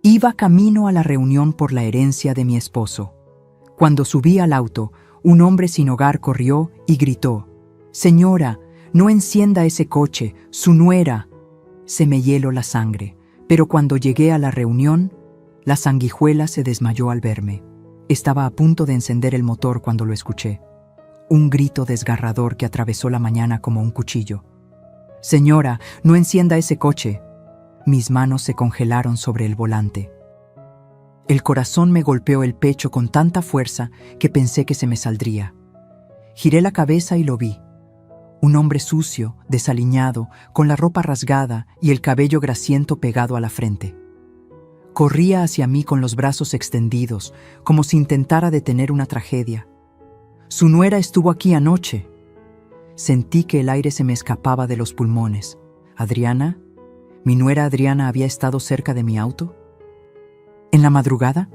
Iba camino a la reunión por la herencia de mi esposo. Cuando subí al auto, un hombre sin hogar corrió y gritó: «Señora, no encienda ese coche, su nuera». Se me hieló la sangre, pero cuando llegué a la reunión, la sanguijuela se desmayó al verme. Estaba a punto de encender el motor cuando lo escuché. Un grito desgarrador que atravesó la mañana como un cuchillo. «Señora, no encienda ese coche». Mis manos se congelaron sobre el volante. El corazón me golpeó el pecho con tanta fuerza que pensé que se me saldría. Giré la cabeza y lo vi. Un hombre sucio, desaliñado, con la ropa rasgada y el cabello grasiento pegado a la frente. Corría hacia mí con los brazos extendidos, como si intentara detener una tragedia. «Su nuera estuvo aquí anoche». Sentí que el aire se me escapaba de los pulmones. ¿Adriana? ¿Mi nuera Adriana había estado cerca de mi auto? ¿En la madrugada?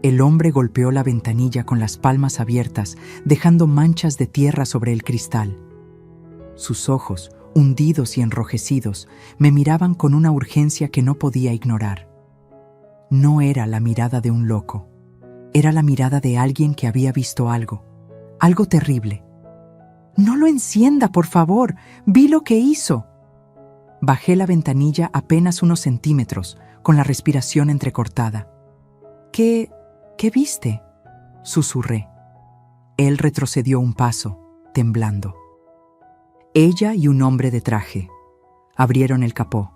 El hombre golpeó la ventanilla con las palmas abiertas, dejando manchas de tierra sobre el cristal. Sus ojos, hundidos y enrojecidos, me miraban con una urgencia que no podía ignorar. No era la mirada de un loco. Era la mirada de alguien que había visto algo terrible. «No lo encienda, por favor. Vi lo que hizo». Bajé la ventanilla apenas unos centímetros, con la respiración entrecortada. ¿Qué viste?», susurré. Él retrocedió un paso, temblando. Ella y un hombre de traje. Abrieron el capó.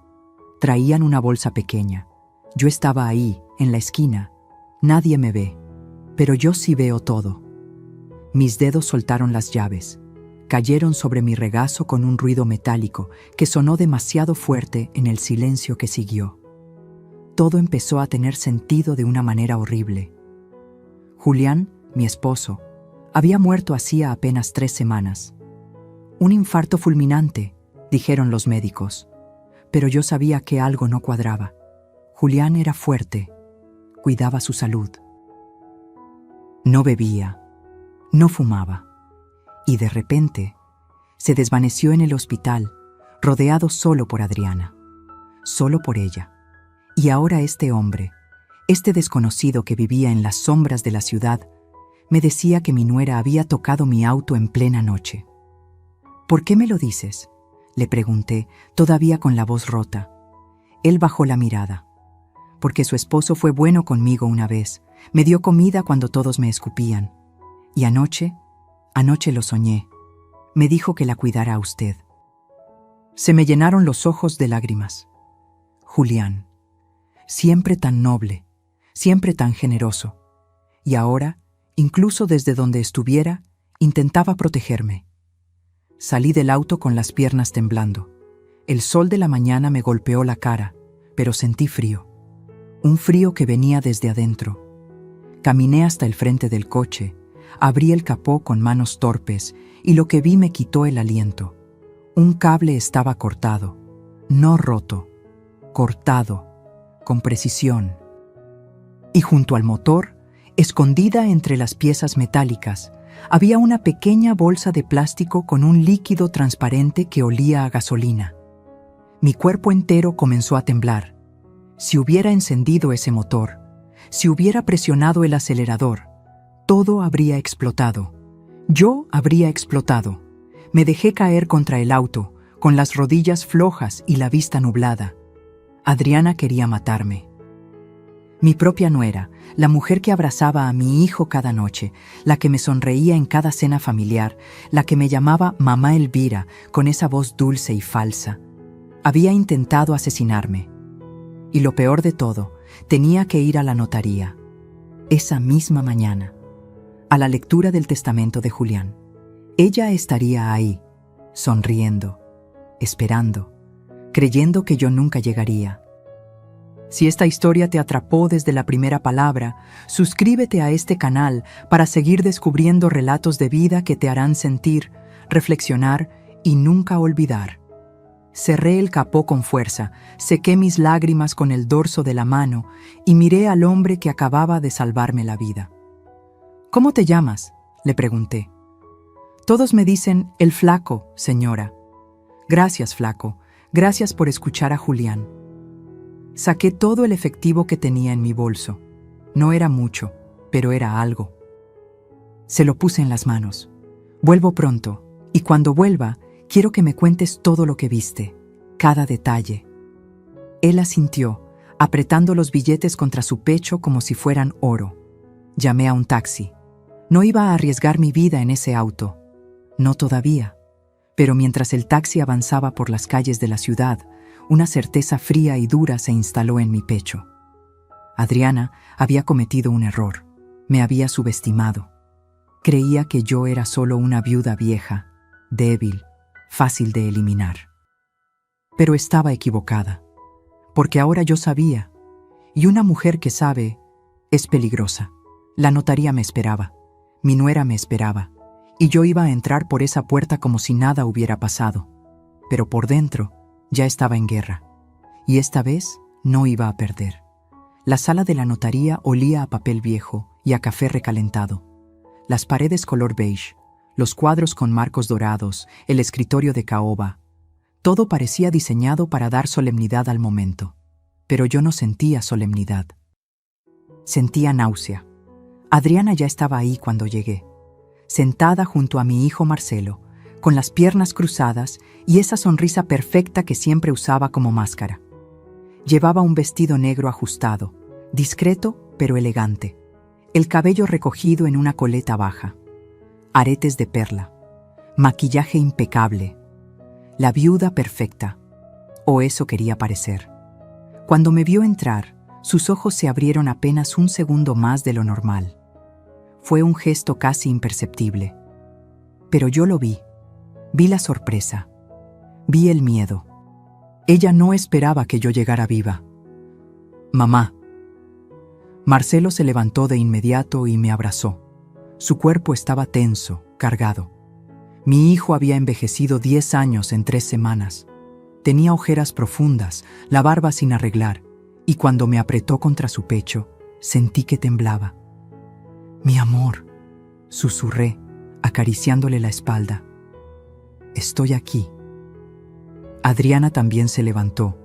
Traían una bolsa pequeña. Yo estaba ahí, en la esquina. Nadie me ve, pero yo sí veo todo. Mis dedos soltaron las llaves. Cayeron sobre mi regazo con un ruido metálico que sonó demasiado fuerte en el silencio que siguió. Todo empezó a tener sentido de una manera horrible. Julián, mi esposo, había muerto hacía apenas 3 semanas. Un infarto fulminante, dijeron los médicos, pero yo sabía que algo no cuadraba. Julián era fuerte, cuidaba su salud. No bebía, no fumaba, y de repente se desvaneció en el hospital, rodeado solo por Adriana, solo por ella. Y ahora este hombre, este desconocido que vivía en las sombras de la ciudad, me decía que mi nuera había tocado mi auto en plena noche. «¿Por qué me lo dices?», le pregunté, todavía con la voz rota. Él bajó la mirada. «Porque su esposo fue bueno conmigo una vez, me dio comida cuando todos me escupían. Y anoche lo soñé. Me dijo que la cuidara a usted». Se me llenaron los ojos de lágrimas. Julián, siempre tan noble, siempre tan generoso. Y ahora, incluso desde donde estuviera, intentaba protegerme. Salí del auto con las piernas temblando. El sol de la mañana me golpeó la cara, pero sentí frío. Un frío que venía desde adentro. Caminé hasta el frente del coche, abrí el capó con manos torpes y lo que vi me quitó el aliento. Un cable estaba cortado, no roto, cortado, con precisión. Y junto al motor, escondida entre las piezas metálicas, había una pequeña bolsa de plástico con un líquido transparente que olía a gasolina. Mi cuerpo entero comenzó a temblar. Si hubiera encendido ese motor, si hubiera presionado el acelerador, todo habría explotado. Yo habría explotado. Me dejé caer contra el auto, con las rodillas flojas y la vista nublada. Adriana quería matarme. Mi propia nuera, la mujer que abrazaba a mi hijo cada noche, la que me sonreía en cada cena familiar, la que me llamaba Mamá Elvira con esa voz dulce y falsa, había intentado asesinarme. Y lo peor de todo, tenía que ir a la notaría, esa misma mañana, a la lectura del testamento de Julián. Ella estaría ahí, sonriendo, esperando, creyendo que yo nunca llegaría. Si esta historia te atrapó desde la primera palabra, suscríbete a este canal para seguir descubriendo relatos de vida que te harán sentir, reflexionar y nunca olvidar. Cerré el capó con fuerza, sequé mis lágrimas con el dorso de la mano y miré al hombre que acababa de salvarme la vida. «¿Cómo te llamas?», le pregunté. «Todos me dicen el Flaco, señora». «Gracias, Flaco. Gracias por escuchar a Julián». Saqué todo el efectivo que tenía en mi bolso. No era mucho, pero era algo. Se lo puse en las manos. Vuelvo pronto, y cuando vuelva, quiero que me cuentes todo lo que viste, cada detalle. Él asintió, apretando los billetes contra su pecho como si fueran oro. Llamé a un taxi. No iba a arriesgar mi vida en ese auto. No todavía. Pero mientras el taxi avanzaba por las calles de la ciudad, una certeza fría y dura se instaló en mi pecho. Adriana había cometido un error. Me había subestimado. Creía que yo era solo una viuda vieja, débil, fácil de eliminar. Pero estaba equivocada, porque ahora yo sabía, y una mujer que sabe es peligrosa. La notaría me esperaba, mi nuera me esperaba, y yo iba a entrar por esa puerta como si nada hubiera pasado. Pero por dentro ya estaba en guerra, y esta vez no iba a perder. La sala de la notaría olía a papel viejo y a café recalentado. Las paredes color beige, los cuadros con marcos dorados, el escritorio de caoba. Todo parecía diseñado para dar solemnidad al momento. Pero yo no sentía solemnidad. Sentía náusea. Adriana ya estaba ahí cuando llegué, sentada junto a mi hijo Marcelo, con las piernas cruzadas y esa sonrisa perfecta que siempre usaba como máscara. Llevaba un vestido negro ajustado, discreto pero elegante, el cabello recogido en una coleta baja, aretes de perla, maquillaje impecable, la viuda perfecta, o eso quería parecer. Cuando me vio entrar, sus ojos se abrieron apenas un segundo más de lo normal. Fue un gesto casi imperceptible. Pero yo lo vi. Vi la sorpresa. Vi el miedo. Ella no esperaba que yo llegara viva. «Mamá». Marcelo se levantó de inmediato y me abrazó. Su cuerpo estaba tenso, cargado. Mi hijo había envejecido 10 años en 3 semanas. Tenía ojeras profundas, la barba sin arreglar, y cuando me apretó contra su pecho, sentí que temblaba. «Mi amor», susurré, acariciándole la espalda. «Estoy aquí». Adriana también se levantó.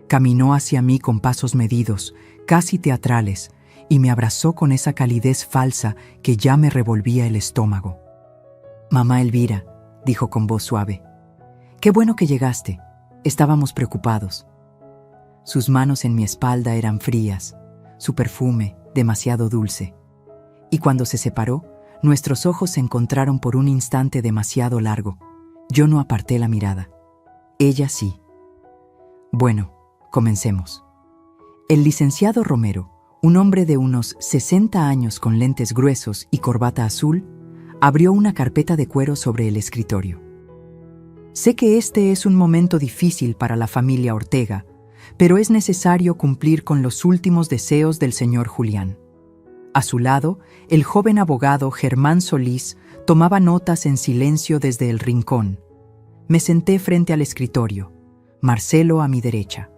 Caminó hacia mí con pasos medidos, casi teatrales, y me abrazó con esa calidez falsa que ya me revolvía el estómago. «Mamá Elvira», dijo con voz suave, «qué bueno que llegaste. Estábamos preocupados». Sus manos en mi espalda eran frías, su perfume demasiado dulce. Y cuando se separó, nuestros ojos se encontraron por un instante demasiado largo. Yo no aparté la mirada. Ella sí. «Bueno, comencemos». El licenciado Romero, un hombre de unos 60 años con lentes gruesos y corbata azul, abrió una carpeta de cuero sobre el escritorio. «Sé que este es un momento difícil para la familia Ortega, pero es necesario cumplir con los últimos deseos del señor Julián». A su lado, el joven abogado Germán Solís tomaba notas en silencio desde el rincón. Me senté frente al escritorio, Marcelo a mi derecha,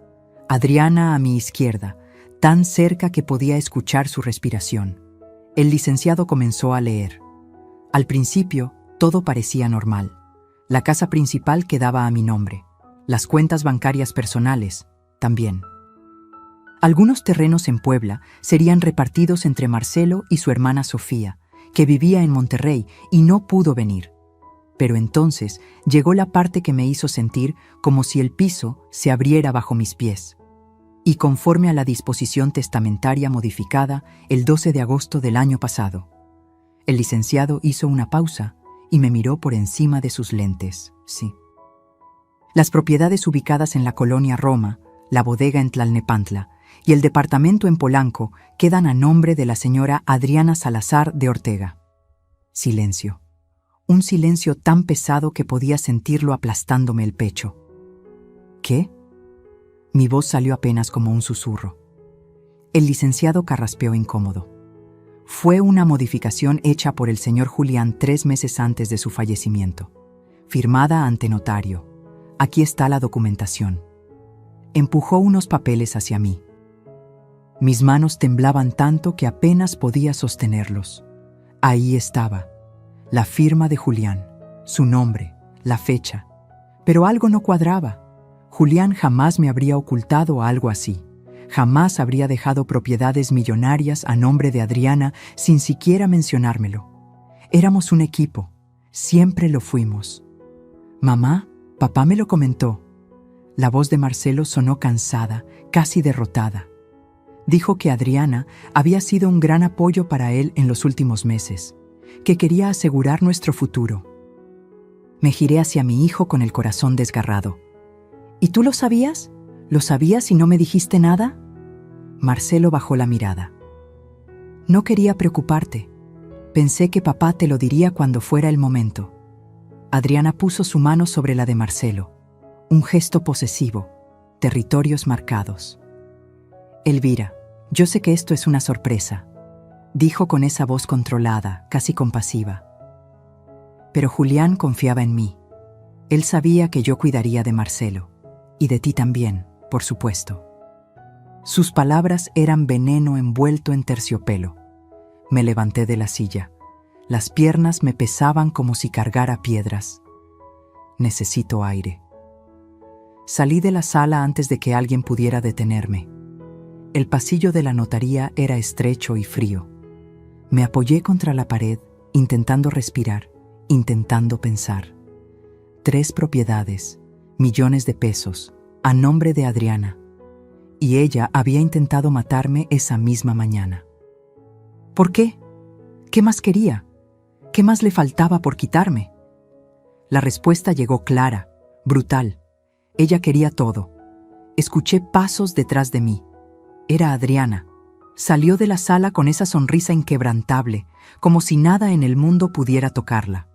Adriana a mi izquierda, tan cerca que podía escuchar su respiración. El licenciado comenzó a leer. Al principio, todo parecía normal. La casa principal quedaba a mi nombre. Las cuentas bancarias personales, también. Algunos terrenos en Puebla serían repartidos entre Marcelo y su hermana Sofía, que vivía en Monterrey y no pudo venir. Pero entonces llegó la parte que me hizo sentir como si el piso se abriera bajo mis pies. Y conforme a la disposición testamentaria modificada el 12 de agosto del año pasado. El licenciado hizo una pausa y me miró por encima de sus lentes. Sí. Las propiedades ubicadas en la colonia Roma, la bodega en Tlalnepantla y el departamento en Polanco quedan a nombre de la señora Adriana Salazar de Ortega. Silencio. Un silencio tan pesado que podía sentirlo aplastándome el pecho. ¿Qué? Mi voz salió apenas como un susurro. El licenciado carraspeó incómodo. Fue una modificación hecha por el señor Julián 3 meses antes de su fallecimiento, firmada ante notario. Aquí está la documentación. Empujó unos papeles hacia mí. Mis manos temblaban tanto que apenas podía sostenerlos. Ahí estaba, la firma de Julián, su nombre, la fecha. Pero algo no cuadraba. Julián jamás me habría ocultado algo así. Jamás habría dejado propiedades millonarias a nombre de Adriana sin siquiera mencionármelo. Éramos un equipo, siempre lo fuimos. Mamá, papá me lo comentó. La voz de Marcelo sonó cansada, casi derrotada. Dijo que Adriana había sido un gran apoyo para él en los últimos meses, que quería asegurar nuestro futuro. Me giré hacia mi hijo con el corazón desgarrado. ¿Y tú lo sabías? ¿Lo sabías y no me dijiste nada? Marcelo bajó la mirada. No quería preocuparte. Pensé que papá te lo diría cuando fuera el momento. Adriana puso su mano sobre la de Marcelo. Un gesto posesivo, territorios marcados. Elvira, yo sé que esto es una sorpresa, dijo con esa voz controlada, casi compasiva. Pero Julián confiaba en mí. Él sabía que yo cuidaría de Marcelo, y de ti también, por supuesto. Sus palabras eran veneno envuelto en terciopelo. Me levanté de la silla. Las piernas me pesaban como si cargara piedras. Necesito aire. Salí de la sala antes de que alguien pudiera detenerme. El pasillo de la notaría era estrecho y frío. Me apoyé contra la pared, intentando respirar, intentando pensar. 3 propiedades, millones de pesos, a nombre de Adriana. Y ella había intentado matarme esa misma mañana. ¿Por qué? ¿Qué más quería? ¿Qué más le faltaba por quitarme? La respuesta llegó clara, brutal. Ella quería todo. Escuché pasos detrás de mí. Era Adriana. Salió de la sala con esa sonrisa inquebrantable, como si nada en el mundo pudiera tocarla.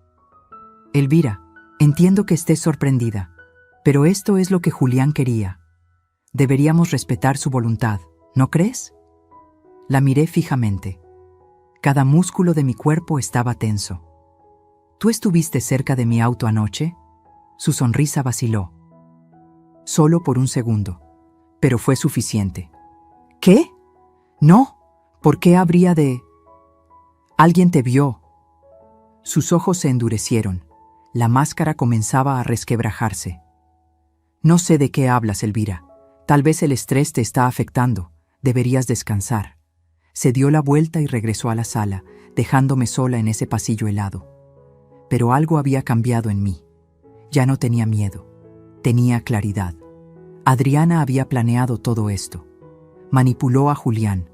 Elvira, entiendo que estés sorprendida, pero esto es lo que Julián quería. Deberíamos respetar su voluntad, ¿no crees? La miré fijamente. Cada músculo de mi cuerpo estaba tenso. ¿Tú estuviste cerca de mi auto anoche? Su sonrisa vaciló. Solo por un segundo, pero fue suficiente. ¿Qué? No, ¿por qué habría de...? Alguien te vio. Sus ojos se endurecieron. La máscara comenzaba a resquebrajarse. No sé de qué hablas, Elvira. Tal vez el estrés te está afectando. Deberías descansar. Se dio la vuelta y regresó a la sala, dejándome sola en ese pasillo helado. Pero algo había cambiado en mí. Ya no tenía miedo. Tenía claridad. Adriana había planeado todo esto. Manipuló a Julián.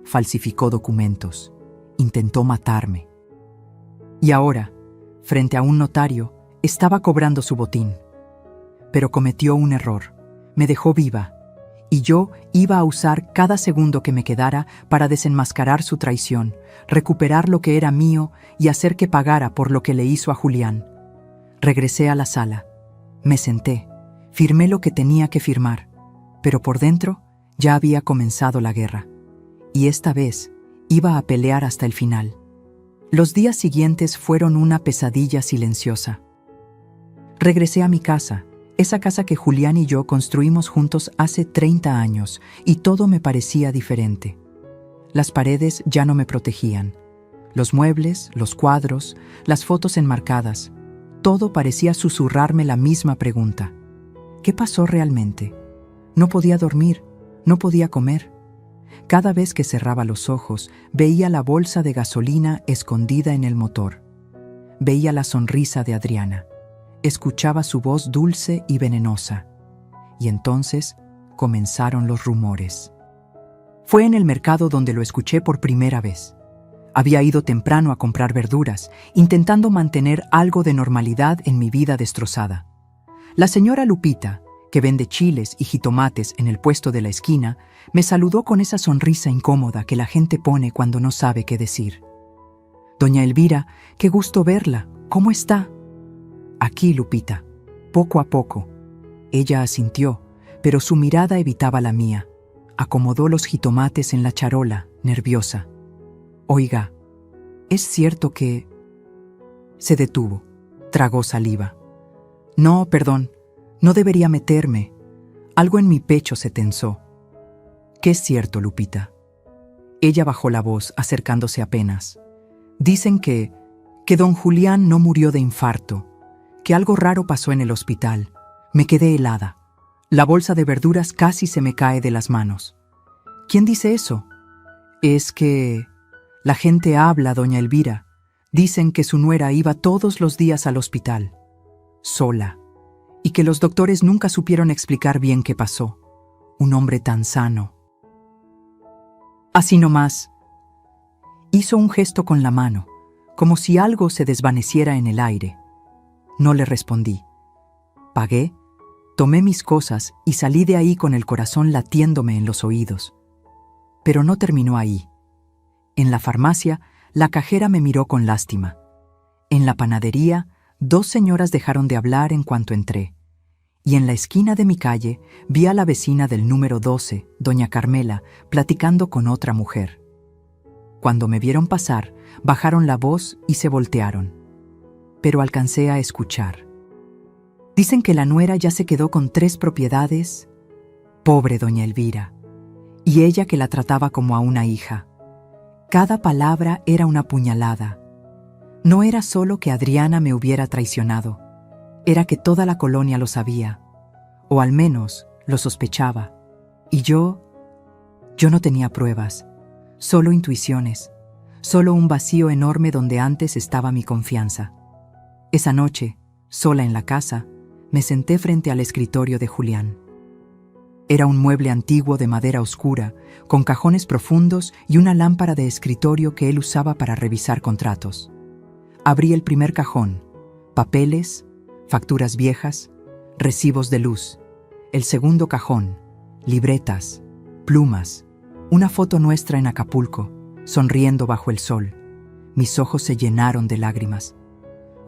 Falsificó documentos. Intentó matarme. Y ahora, frente a un notario, estaba cobrando su botín. Pero cometió un error. Me dejó viva. Y yo iba a usar cada segundo que me quedara para desenmascarar su traición, recuperar lo que era mío y hacer que pagara por lo que le hizo a Julián. Regresé a la sala. Me senté. Firmé lo que tenía que firmar. Pero por dentro ya había comenzado la guerra. Y esta vez iba a pelear hasta el final. Los días siguientes fueron una pesadilla silenciosa. Regresé a mi casa. Esa casa que Julián y yo construimos juntos hace 30 años, y todo me parecía diferente. Las paredes ya no me protegían. Los muebles, los cuadros, las fotos enmarcadas, todo parecía susurrarme la misma pregunta. ¿Qué pasó realmente? No podía dormir, no podía comer. Cada vez que cerraba los ojos, veía la bolsa de gasolina escondida en el motor. Veía la sonrisa de Adriana. Escuchaba su voz dulce y venenosa. Y entonces comenzaron los rumores. Fue en el mercado donde lo escuché por primera vez. Había ido temprano a comprar verduras, intentando mantener algo de normalidad en mi vida destrozada. La señora Lupita, que vende chiles y jitomates en el puesto de la esquina, me saludó con esa sonrisa incómoda que la gente pone cuando no sabe qué decir. «Doña Elvira, qué gusto verla. ¿Cómo está?» «Aquí, Lupita. Poco a poco». Ella asintió, pero su mirada evitaba la mía. Acomodó los jitomates en la charola, nerviosa. «Oiga, ¿es cierto que...?» Se detuvo. Tragó saliva. «No, perdón. No debería meterme». Algo en mi pecho se tensó. «¿Qué es cierto, Lupita?» Ella bajó la voz, acercándose apenas. «Dicen que don Julián no murió de infarto, que algo raro pasó en el hospital. Me quedé helada. La bolsa de verduras casi se me cae de las manos. ¿Quién dice eso? Es que la gente habla, doña Elvira. Dicen que su nuera iba todos los días al hospital, sola, y que los doctores nunca supieron explicar bien qué pasó. Un hombre tan sano. Así nomás. Hizo un gesto con la mano, como si algo se desvaneciera en el aire. No le respondí. Pagué, tomé mis cosas y salí de ahí con el corazón latiéndome en los oídos. Pero no terminó ahí. En la farmacia, la cajera me miró con lástima. En la panadería, 2 señoras dejaron de hablar en cuanto entré. Y en la esquina de mi calle vi a la vecina del número 12, doña Carmela, platicando con otra mujer. Cuando me vieron pasar, bajaron la voz y se voltearon. Pero alcancé a escuchar. Dicen que la nuera ya se quedó con 3 propiedades. Pobre doña Elvira. Y ella que la trataba como a una hija. Cada palabra era una puñalada. No era solo que Adriana me hubiera traicionado, era que toda la colonia lo sabía, o al menos lo sospechaba. Y yo no tenía pruebas, solo intuiciones, solo un vacío enorme donde antes estaba mi confianza. Esa noche, sola en la casa, me senté frente al escritorio de Julián. Era un mueble antiguo de madera oscura, con cajones profundos y una lámpara de escritorio que él usaba para revisar contratos. Abrí el primer cajón, papeles, facturas viejas, recibos de luz. El segundo cajón, libretas, plumas, una foto nuestra en Acapulco, sonriendo bajo el sol. Mis ojos se llenaron de lágrimas.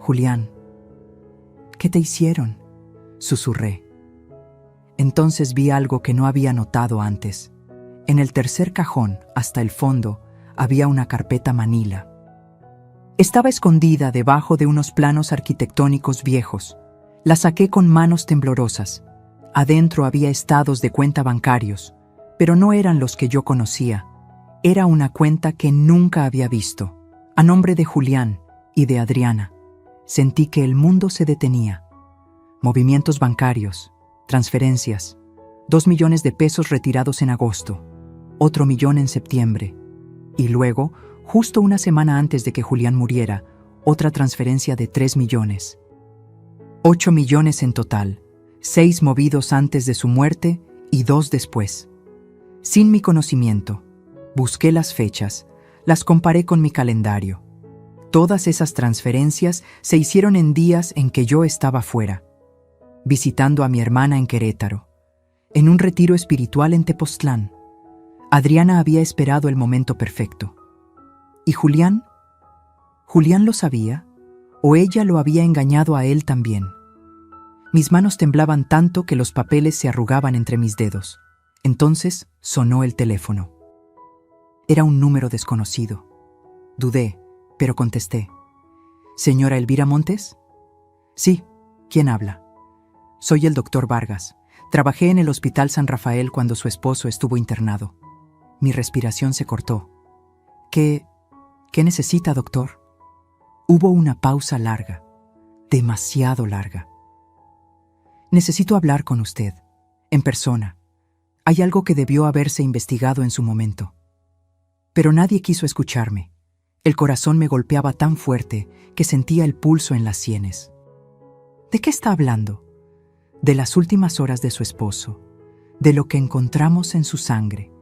Julián, ¿qué te hicieron?, susurré. Entonces vi algo que no había notado antes. En el tercer cajón, hasta el fondo, había una carpeta manila. Estaba escondida debajo de unos planos arquitectónicos viejos. La saqué con manos temblorosas. Adentro había estados de cuenta bancarios, pero no eran los que yo conocía. Era una cuenta que nunca había visto, a nombre de Julián y de Adriana. Sentí que el mundo se detenía. Movimientos bancarios, transferencias, 2 millones de pesos retirados en agosto, otro millón en septiembre, y luego, justo una semana antes de que Julián muriera, otra transferencia de 3 millones. 8 millones en total, 6 movidos antes de su muerte y 2 después. Sin mi conocimiento, busqué las fechas, las comparé con mi calendario. Todas esas transferencias se hicieron en días en que yo estaba fuera, visitando a mi hermana en Querétaro, en un retiro espiritual en Tepoztlán. Adriana había esperado el momento perfecto. ¿Y Julián? ¿Julián lo sabía? ¿O ella lo había engañado a él también? Mis manos temblaban tanto que los papeles se arrugaban entre mis dedos. Entonces sonó el teléfono. Era un número desconocido. Dudé, pero contesté. ¿Señora Elvira Montes? Sí, ¿quién habla? Soy el doctor Vargas. Trabajé en el Hospital San Rafael cuando su esposo estuvo internado. Mi respiración se cortó. ¿Qué necesita, doctor? Hubo una pausa larga, demasiado larga. Necesito hablar con usted, en persona. Hay algo que debió haberse investigado en su momento. Pero nadie quiso escucharme. El corazón me golpeaba tan fuerte que sentía el pulso en las sienes. ¿De qué está hablando? De las últimas horas de su esposo, de lo que encontramos en su sangre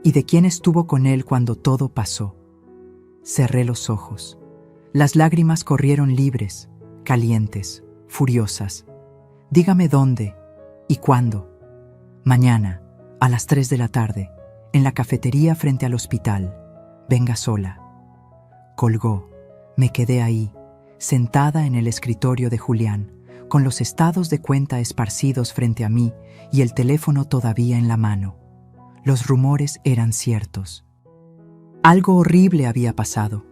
y de quién estuvo con él cuando todo pasó. Cerré los ojos. Las lágrimas corrieron libres, calientes, furiosas. Dígame dónde y cuándo. Mañana, a las 3 de la tarde, en la cafetería frente al hospital. Venga sola. Colgó. Me quedé ahí, sentada en el escritorio de Julián, con los estados de cuenta esparcidos frente a mí y el teléfono todavía en la mano. Los rumores eran ciertos. Algo horrible había pasado,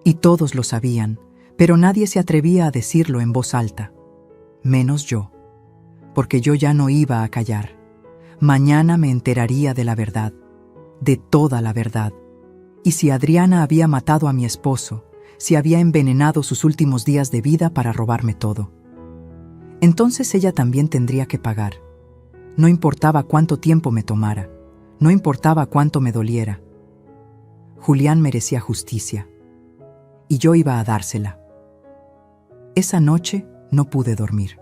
y todos lo sabían, pero nadie se atrevía a decirlo en voz alta, menos yo, porque yo ya no iba a callar. Mañana me enteraría de la verdad, de toda la verdad, y si Adriana había matado a mi esposo, si había envenenado sus últimos días de vida para robarme todo. Entonces ella también tendría que pagar. No importaba cuánto tiempo me tomara, no importaba cuánto me doliera. Julián merecía justicia, y yo iba a dársela. Esa noche no pude dormir.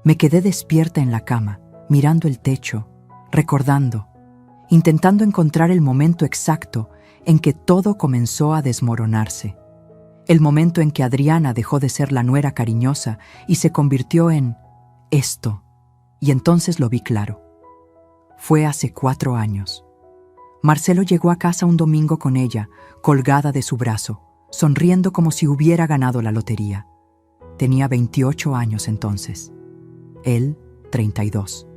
Me quedé despierta en la cama, mirando el techo, recordando, intentando encontrar el momento exacto en que todo comenzó a desmoronarse. El momento en que Adriana dejó de ser la nuera cariñosa y se convirtió en esto. Y entonces lo vi claro. Fue hace 4 años. Marcelo llegó a casa un domingo con ella, colgada de su brazo, sonriendo como si hubiera ganado la lotería. Tenía 28 años entonces. Él, 32.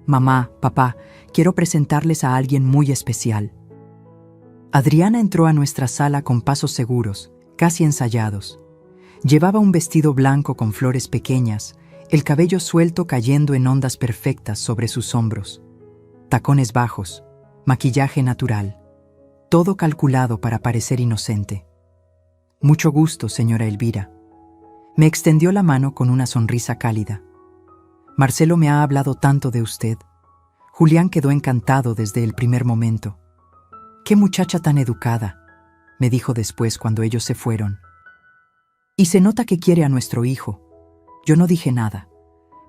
Mamá, papá, quiero presentarles a alguien muy especial. Adriana entró a nuestra sala con pasos seguros, casi ensayados. Llevaba un vestido blanco con flores pequeñas, el cabello suelto cayendo en ondas perfectas sobre sus hombros. Tacones bajos, maquillaje natural, todo calculado para parecer inocente. Mucho gusto, señora Elvira. Me extendió la mano con una sonrisa cálida. Marcelo me ha hablado tanto de usted. Julián quedó encantado desde el primer momento. «Qué muchacha tan educada», me dijo después cuando ellos se fueron. «Y se nota que quiere a nuestro hijo». Yo no dije nada,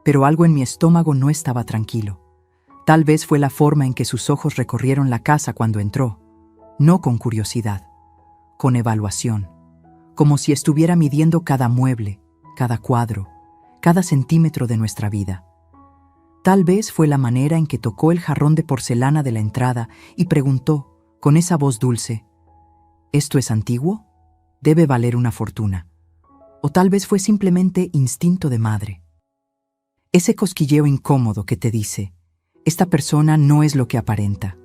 pero algo en mi estómago no estaba tranquilo. Tal vez fue la forma en que sus ojos recorrieron la casa cuando entró, no con curiosidad, con evaluación, como si estuviera midiendo cada mueble, cada cuadro, cada centímetro de nuestra vida. Tal vez fue la manera en que tocó el jarrón de porcelana de la entrada y preguntó, con esa voz dulce, ¿esto es antiguo? Debe valer una fortuna. O tal vez fue simplemente instinto de madre. Ese cosquilleo incómodo que te dice, esta persona no es lo que aparenta.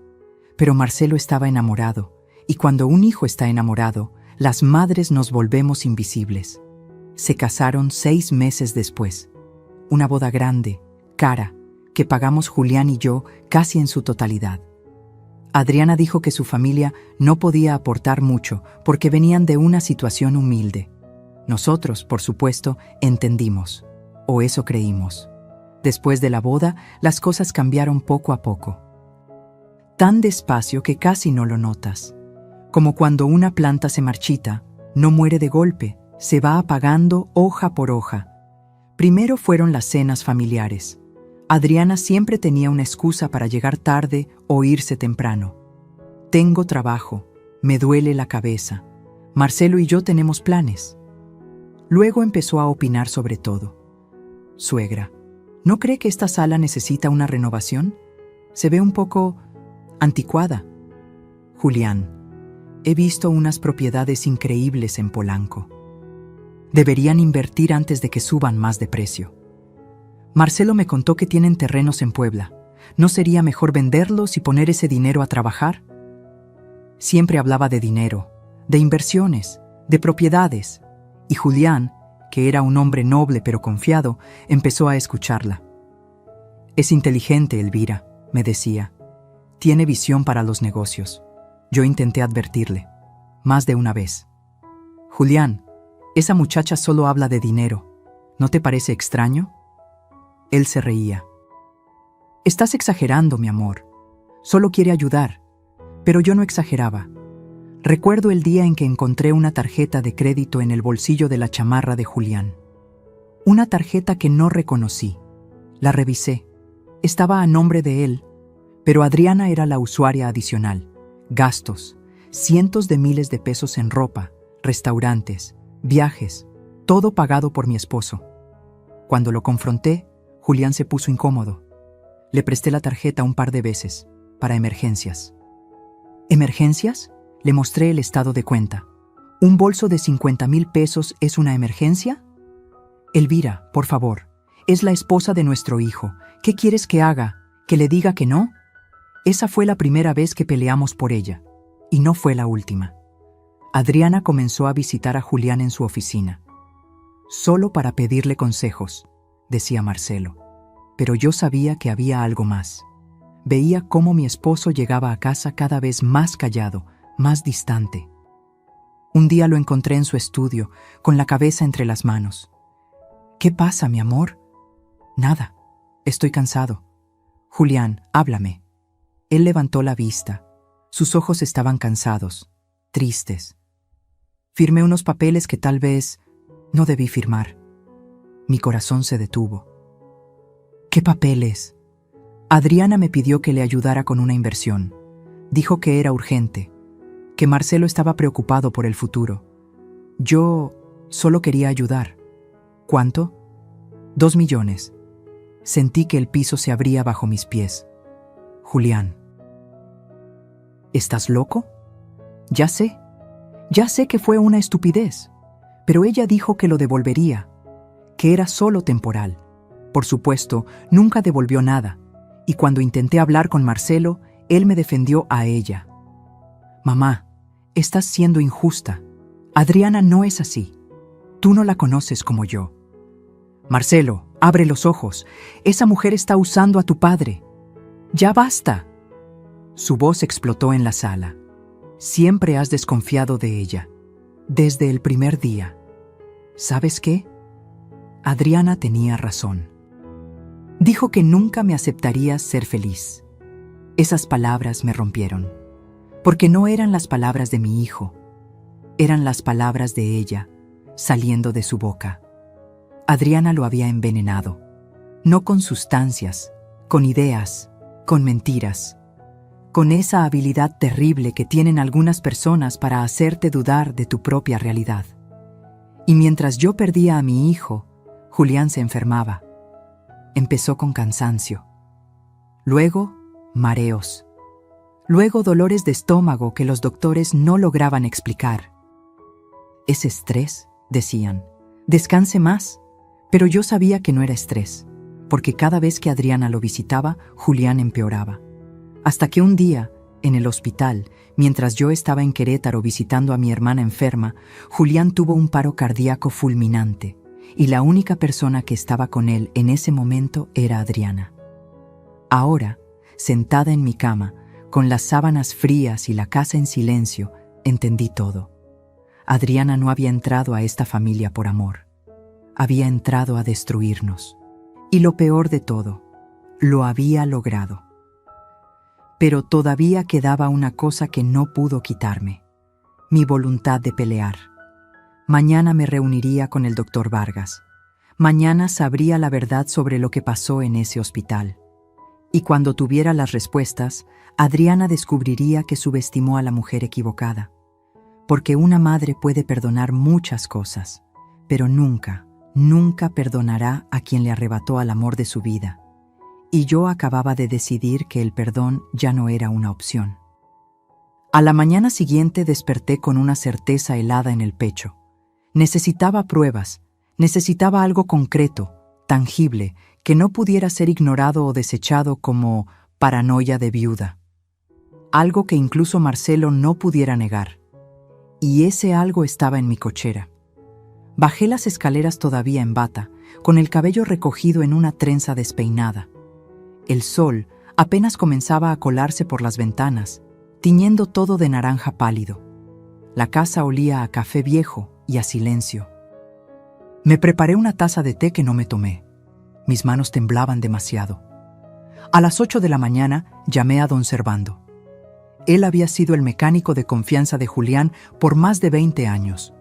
Pero Marcelo estaba enamorado, y cuando un hijo está enamorado, las madres nos volvemos invisibles. Se casaron 6 meses después. Una boda grande, cara, que pagamos Julián y yo casi en su totalidad. Adriana dijo que su familia no podía aportar mucho porque venían de una situación humilde. Nosotros, por supuesto, entendimos, o eso creímos. Después de la boda, las cosas cambiaron poco a poco. Tan despacio que casi no lo notas. Como cuando una planta se marchita, no muere de golpe, se va apagando hoja por hoja. Primero fueron las cenas familiares. Adriana siempre tenía una excusa para llegar tarde o irse temprano. Tengo trabajo, me duele la cabeza. Marcelo y yo tenemos planes. Luego empezó a opinar sobre todo. Suegra, ¿no cree que esta sala necesita una renovación? Se ve un poco anticuada. Julián, he visto unas propiedades increíbles en Polanco. Deberían invertir antes de que suban más de precio. Marcelo me contó que tienen terrenos en Puebla. ¿No sería mejor venderlos y poner ese dinero a trabajar? Siempre hablaba de dinero, de inversiones, de propiedades. Y Julián, que era un hombre noble pero confiado, empezó a escucharla. Es inteligente, Elvira, me decía. Tiene visión para los negocios. Yo intenté advertirle, más de una vez. Julián, esa muchacha solo habla de dinero. ¿No te parece extraño? Él se reía. Estás exagerando, mi amor. Solo quiere ayudar. Pero yo no exageraba. Recuerdo el día en que encontré una tarjeta de crédito en el bolsillo de la chamarra de Julián. Una tarjeta que no reconocí. La revisé. Estaba a nombre de él, pero Adriana era la usuaria adicional. Gastos, cientos de miles de pesos en ropa, restaurantes, viajes, todo pagado por mi esposo. Cuando lo confronté, Julián se puso incómodo. Le presté la tarjeta un par de veces, para emergencias. ¿Emergencias? Le mostré el estado de cuenta. ¿Un bolso de 50,000 pesos es una emergencia? Elvira, por favor, es la esposa de nuestro hijo. ¿Qué quieres que haga? ¿Que le diga que no? Esa fue la primera vez que peleamos por ella, y no fue la última. Adriana comenzó a visitar a Julián en su oficina. Solo para pedirle consejos, decía Marcelo. Pero yo sabía que había algo más. Veía cómo mi esposo llegaba a casa cada vez más callado, más distante. Un día lo encontré en su estudio, con la cabeza entre las manos. ¿Qué pasa, mi amor? Nada. Estoy cansado. Julián, háblame. Él levantó la vista. Sus ojos estaban cansados, tristes. Firmé unos papeles que tal vez no debí firmar. Mi corazón se detuvo. ¿Qué papeles? Adriana me pidió que le ayudara con una inversión. Dijo que era urgente, que Marcelo estaba preocupado por el futuro. Yo solo quería ayudar. ¿Cuánto? 2 millones. Sentí que el piso se abría bajo mis pies. Julián. ¿Estás loco? Ya sé que fue una estupidez, pero ella dijo que lo devolvería, que era solo temporal. Por supuesto, nunca devolvió nada, y cuando intenté hablar con Marcelo, él me defendió a ella. Mamá, estás siendo injusta. Adriana no es así. Tú no la conoces como yo. Marcelo, abre los ojos. Esa mujer está usando a tu padre. ¡Ya basta! Su voz explotó en la sala. Siempre has desconfiado de ella, desde el primer día. ¿Sabes qué? Adriana tenía razón. Dijo que nunca me aceptaría ser feliz. Esas palabras me rompieron, porque no eran las palabras de mi hijo, eran las palabras de ella, saliendo de su boca. Adriana lo había envenenado, no con sustancias, con ideas, con mentiras, con esa habilidad terrible que tienen algunas personas para hacerte dudar de tu propia realidad. Y mientras yo perdía a mi hijo, Julián se enfermaba. Empezó con cansancio, luego mareos, luego dolores de estómago que los doctores no lograban explicar. ¿Es estrés?, decían. Descanse más. Pero yo sabía que no era estrés, porque cada vez que Adriana lo visitaba, Julián empeoraba. Hasta que un día, en el hospital, mientras yo estaba en Querétaro visitando a mi hermana enferma, Julián tuvo un paro cardíaco fulminante, y la única persona que estaba con él en ese momento era Adriana. Ahora, sentada en mi cama, con las sábanas frías y la casa en silencio, entendí todo. Adriana no había entrado a esta familia por amor. Había entrado a destruirnos. Y lo peor de todo, lo había logrado. Pero todavía quedaba una cosa que no pudo quitarme: mi voluntad de pelear. Mañana me reuniría con el doctor Vargas. Mañana sabría la verdad sobre lo que pasó en ese hospital. Y cuando tuviera las respuestas, Adriana descubriría que subestimó a la mujer equivocada. Porque una madre puede perdonar muchas cosas, pero nunca perdonará a quien le arrebató al amor de su vida. Y yo acababa de decidir que el perdón ya no era una opción. A la mañana siguiente desperté con una certeza helada en el pecho. Necesitaba pruebas, necesitaba algo concreto, tangible, que no pudiera ser ignorado o desechado como paranoia de viuda. Algo que incluso Marcelo no pudiera negar. Y ese algo estaba en mi cochera. Bajé las escaleras todavía en bata, con el cabello recogido en una trenza despeinada. El sol apenas comenzaba a colarse por las ventanas, tiñendo todo de naranja pálido. La casa olía a café viejo y a silencio. Me preparé una taza de té que no me tomé. Mis manos temblaban demasiado. A las 8 de la mañana llamé a don Servando. Él había sido el mecánico de confianza de Julián por más de 20 años.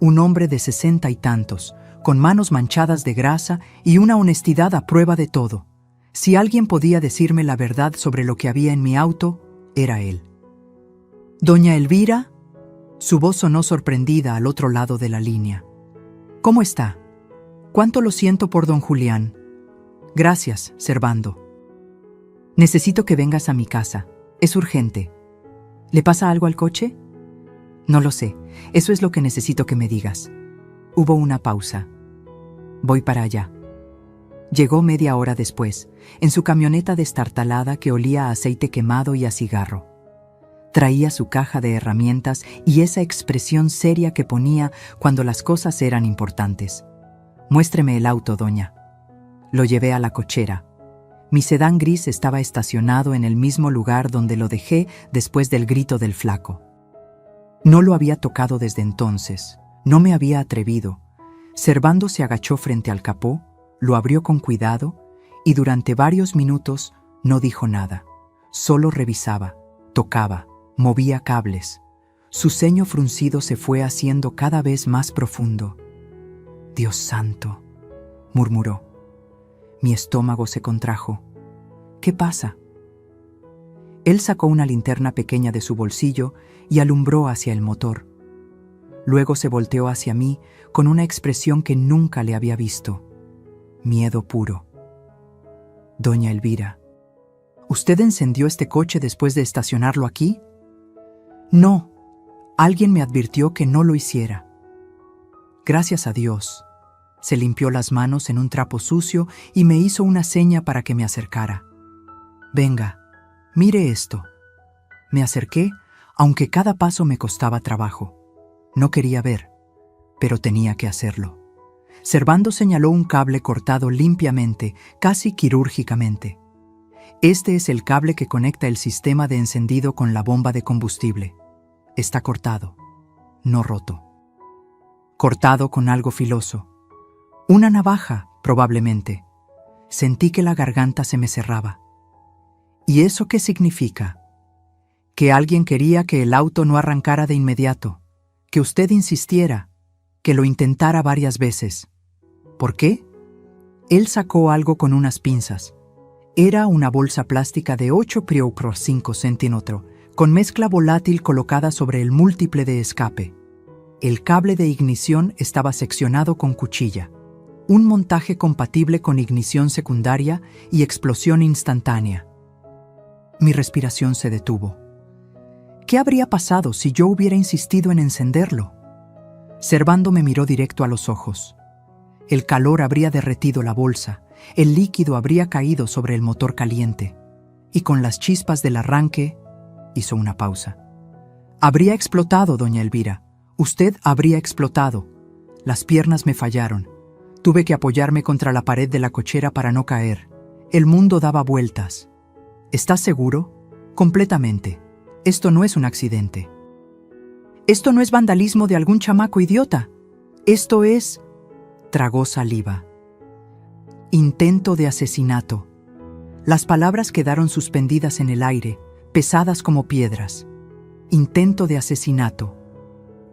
Un hombre de 60 y tantos, con manos manchadas de grasa y una honestidad a prueba de todo. Si alguien podía decirme la verdad sobre lo que había en mi auto, era él. «Doña Elvira», su voz sonó sorprendida al otro lado de la línea. «¿Cómo está? Cuánto lo siento por don Julián». «Gracias, Servando. Necesito que vengas a mi casa. Es urgente. ¿Le pasa algo al coche?» «No lo sé. Eso es lo que necesito que me digas». Hubo una pausa. «Voy para allá». Llegó media hora después, en su camioneta destartalada que olía a aceite quemado y a cigarro. Traía su caja de herramientas y esa expresión seria que ponía cuando las cosas eran importantes. «Muéstreme el auto, doña». Lo llevé a la cochera. Mi sedán gris estaba estacionado en el mismo lugar donde lo dejé después del grito del flaco. No lo había tocado desde entonces, no me había atrevido. Servando se agachó frente al capó, lo abrió con cuidado y durante varios minutos no dijo nada. Solo revisaba, tocaba, movía cables. Su ceño fruncido se fue haciendo cada vez más profundo. «Dios santo», murmuró. Mi estómago se contrajo. «¿Qué pasa?». Él sacó una linterna pequeña de su bolsillo y alumbró hacia el motor. Luego se volteó hacia mí con una expresión que nunca le había visto. Miedo puro. «Doña Elvira, ¿usted encendió este coche después de estacionarlo aquí?». «No, alguien me advirtió que no lo hiciera». «Gracias a Dios». Se limpió las manos en un trapo sucio y me hizo una seña para que me acercara. «Venga, mire esto». Me acerqué, aunque cada paso me costaba trabajo. No quería ver, pero tenía que hacerlo. Servando señaló un cable cortado limpiamente, casi quirúrgicamente. Este es el cable que conecta el sistema de encendido con la bomba de combustible. Está cortado, no roto. Cortado con algo filoso. Una navaja, probablemente. Sentí que la garganta se me cerraba. ¿Y eso qué significa? Que alguien quería que el auto no arrancara de inmediato, que usted insistiera, que lo intentara varias veces. ¿Por qué? Él sacó algo con unas pinzas. Era una bolsa plástica de 8 × 5 centímetros, con mezcla volátil colocada sobre el múltiple de escape. El cable de ignición estaba seccionado con cuchilla. Un montaje compatible con ignición secundaria y explosión instantánea. Mi respiración se detuvo. ¿Qué habría pasado si yo hubiera insistido en encenderlo? Servando me miró directo a los ojos. El calor habría derretido la bolsa, el líquido habría caído sobre el motor caliente, y con las chispas del arranque, hizo una pausa. Habría explotado, doña Elvira. Usted habría explotado. Las piernas me fallaron. Tuve que apoyarme contra la pared de la cochera para no caer. El mundo daba vueltas. ¿Estás seguro? Completamente. Esto no es un accidente. Esto no es vandalismo de algún chamaco idiota. Esto es... Tragó saliva. Intento de asesinato. Las palabras quedaron suspendidas en el aire, pesadas como piedras. Intento de asesinato.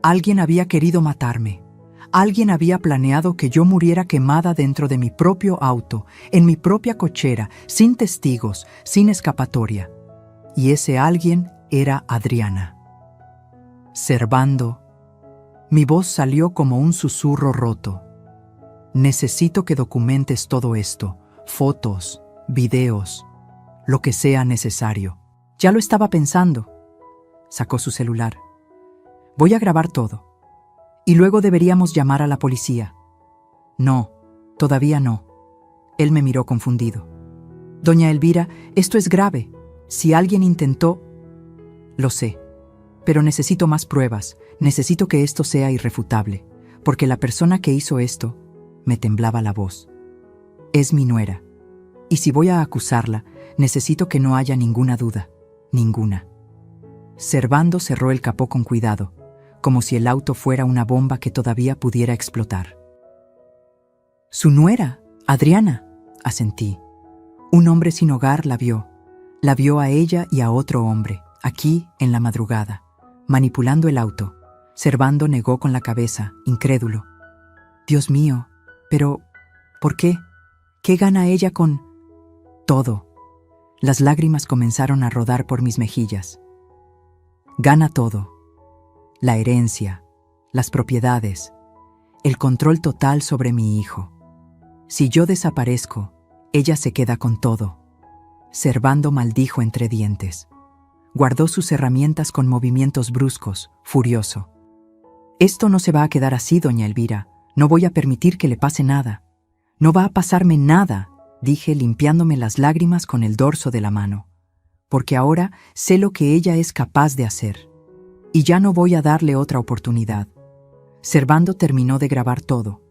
Alguien había querido matarme. Alguien había planeado que yo muriera quemada dentro de mi propio auto, en mi propia cochera, sin testigos, sin escapatoria. Y ese alguien era Adriana. Servando. Mi voz salió como un susurro roto. Necesito que documentes todo esto, fotos, videos, lo que sea necesario. Ya lo estaba pensando. Sacó su celular. Voy a grabar todo. Y luego deberíamos llamar a la policía. No, todavía no. Él me miró confundido. Doña Elvira, esto es grave. Si alguien intentó... Lo sé, pero necesito más pruebas. Necesito que esto sea irrefutable, porque la persona que hizo esto, me temblaba la voz, es mi nuera. Y si voy a acusarla, necesito que no haya ninguna duda, ninguna. Servando cerró el capó con cuidado, como si el auto fuera una bomba que todavía pudiera explotar. Su nuera, Adriana, asentí. Un hombre sin hogar la vio a ella y a otro hombre, aquí en la madrugada, manipulando el auto. Servando negó con la cabeza, incrédulo. Dios mío, pero ¿por qué? ¿Qué gana ella con...? Todo. Las lágrimas comenzaron a rodar por mis mejillas. Gana todo. La herencia, las propiedades, el control total sobre mi hijo. Si yo desaparezco, ella se queda con todo. Servando maldijo entre dientes. Guardó sus herramientas con movimientos bruscos, furioso. Esto no se va a quedar así, doña Elvira. No voy a permitir que le pase nada. No va a pasarme nada, dije limpiándome las lágrimas con el dorso de la mano. Porque ahora sé lo que ella es capaz de hacer. Y ya no voy a darle otra oportunidad. Servando terminó de grabar todo.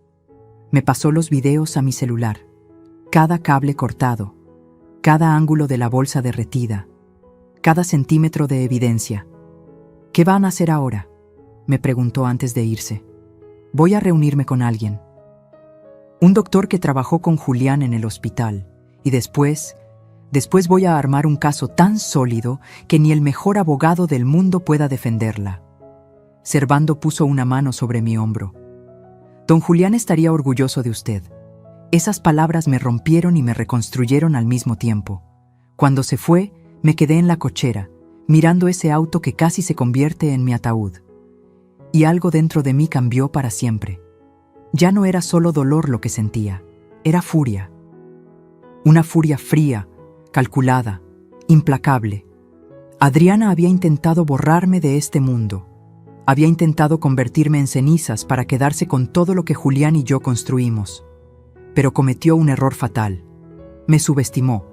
Me pasó los videos a mi celular. Cada cable cortado, cada ángulo de la bolsa derretida, cada centímetro de evidencia. ¿Qué van a hacer ahora?, me preguntó antes de irse. Voy a reunirme con alguien. Un doctor que trabajó con Julián en el hospital y después Después voy a armar un caso tan sólido que ni el mejor abogado del mundo pueda defenderla. Servando puso una mano sobre mi hombro. Don Julián estaría orgulloso de usted. Esas palabras me rompieron y me reconstruyeron al mismo tiempo. Cuando se fue, me quedé en la cochera, mirando ese auto que casi se convierte en mi ataúd. Y algo dentro de mí cambió para siempre. Ya no era solo dolor lo que sentía, era furia. Una furia fría, calculada, implacable. Adriana había intentado borrarme de este mundo. Había intentado convertirme en cenizas para quedarse con todo lo que Julián y yo construimos. Pero cometió un error fatal. Me subestimó.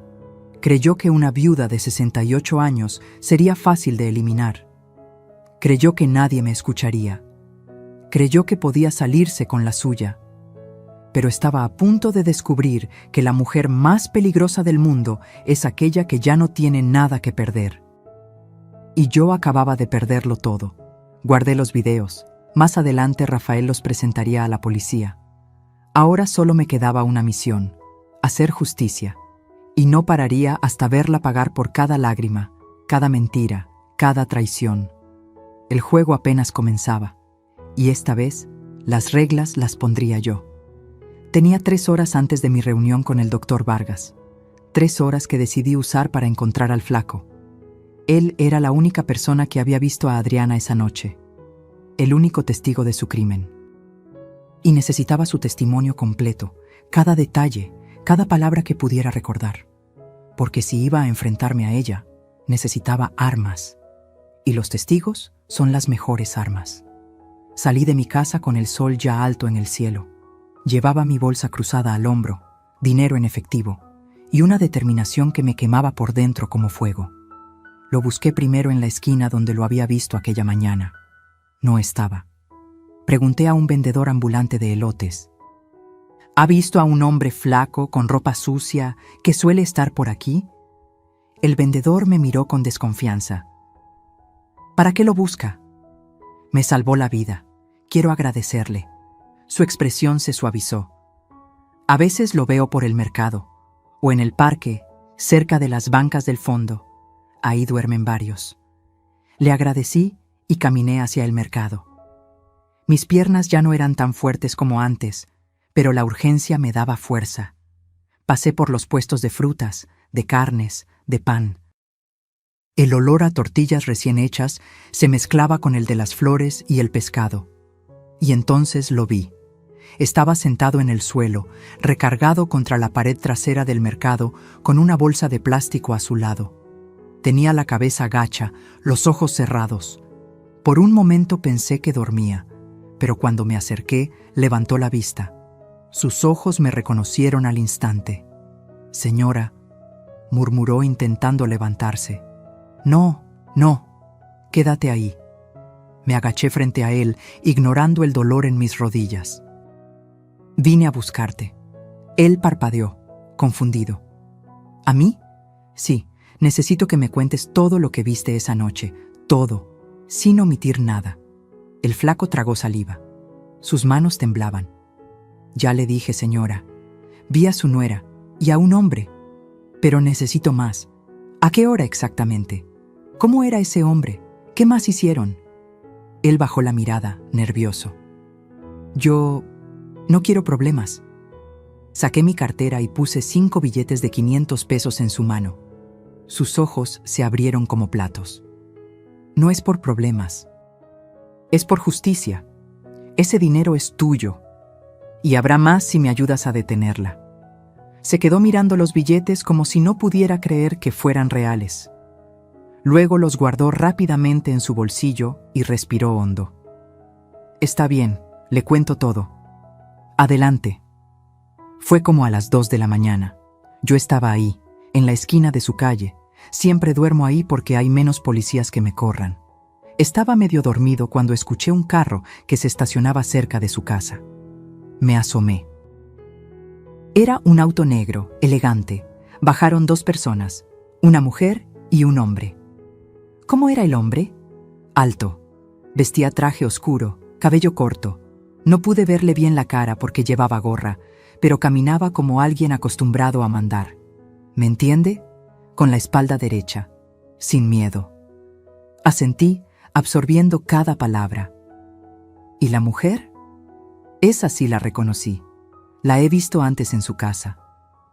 Creyó que una viuda de 68 años sería fácil de eliminar. Creyó que nadie me escucharía. Creyó que podía salirse con la suya. Pero estaba a punto de descubrir que la mujer más peligrosa del mundo es aquella que ya no tiene nada que perder. Y yo acababa de perderlo todo. Guardé los videos. Más adelante Rafael los presentaría a la policía. Ahora solo me quedaba una misión: hacer justicia. Y no pararía hasta verla pagar por cada lágrima, cada mentira, cada traición. El juego apenas comenzaba. Y esta vez, las reglas las pondría yo. Tenía 3 horas antes de mi reunión con el doctor Vargas. 3 horas que decidí usar para encontrar al flaco. Él era la única persona que había visto a Adriana esa noche. El único testigo de su crimen. Y necesitaba su testimonio completo, cada detalle, cada palabra que pudiera recordar. Porque si iba a enfrentarme a ella, necesitaba armas. Y los testigos son las mejores armas. Salí de mi casa con el sol ya alto en el cielo. Llevaba mi bolsa cruzada al hombro, dinero en efectivo, y una determinación que me quemaba por dentro como fuego. Lo busqué primero en la esquina donde lo había visto aquella mañana. No estaba. Pregunté a un vendedor ambulante de elotes. ¿Ha visto a un hombre flaco, con ropa sucia, que suele estar por aquí? El vendedor me miró con desconfianza. ¿Para qué lo busca? Me salvó la vida. Quiero agradecerle. Su expresión se suavizó. A veces lo veo por el mercado, o en el parque, cerca de las bancas del fondo. Ahí duermen varios. Le agradecí y caminé hacia el mercado. Mis piernas ya no eran tan fuertes como antes, pero la urgencia me daba fuerza. Pasé por los puestos de frutas, de carnes, de pan. El olor a tortillas recién hechas se mezclaba con el de las flores y el pescado. Y entonces lo vi. Estaba sentado en el suelo, recargado contra la pared trasera del mercado, con una bolsa de plástico a su lado. Tenía la cabeza gacha, los ojos cerrados. Por un momento pensé que dormía, pero cuando me acerqué, levantó la vista. Sus ojos me reconocieron al instante. «Señora», murmuró intentando levantarse. «No, no, quédate ahí». Me agaché frente a él, ignorando el dolor en mis rodillas. «Vine a buscarte». Él parpadeó, confundido. ¿A mí? Sí, necesito que me cuentes todo lo que viste esa noche, todo, sin omitir nada. El flaco tragó saliva. Sus manos temblaban. «Ya le dije, señora. Vi a su nuera y a un hombre. Pero necesito más. ¿A qué hora exactamente? ¿Cómo era ese hombre? ¿Qué más hicieron?» Él bajó la mirada, nervioso. «Yo no quiero problemas». Saqué mi cartera y puse 5 billetes de 500 pesos en su mano. Sus ojos se abrieron como platos. «No es por problemas. Es por justicia. Ese dinero es tuyo. Y habrá más si me ayudas a detenerla». Se quedó mirando los billetes como si no pudiera creer que fueran reales. Luego los guardó rápidamente en su bolsillo y respiró hondo. «Está bien, le cuento todo. Adelante». Fue como a las 2 de la mañana. Yo estaba ahí, en la esquina de su calle. Siempre duermo ahí porque hay menos policías que me corran. Estaba medio dormido cuando escuché un carro que se estacionaba cerca de su casa. Me asomé. Era un auto negro, elegante. Bajaron 2 personas, una mujer y un hombre. ¿Cómo era el hombre? Alto. Vestía traje oscuro, cabello corto. No pude verle bien la cara porque llevaba gorra, pero caminaba como alguien acostumbrado a mandar. ¿Me entiende? con la espalda derecha, sin miedo. Asentí, absorbiendo cada palabra. ¿Y la mujer? Esa sí la reconocí. La he visto antes en su casa.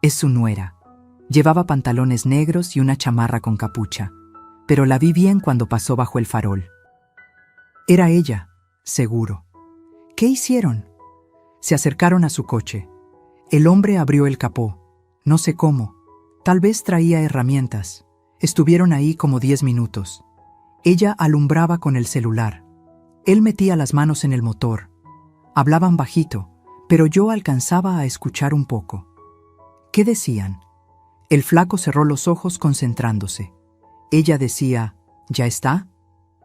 Es su nuera. Llevaba pantalones negros y una chamarra con capucha, pero la vi bien cuando pasó bajo el farol. Era ella, seguro. ¿Qué hicieron? Se acercaron a su coche. El hombre abrió el capó. No sé cómo. Tal vez traía herramientas. Estuvieron ahí como 10 minutos. Ella alumbraba con el celular. Él metía las manos en el motor. Hablaban bajito, pero yo alcanzaba a escuchar un poco. ¿Qué decían? El flaco cerró los ojos concentrándose. Ella decía, ¿ya está?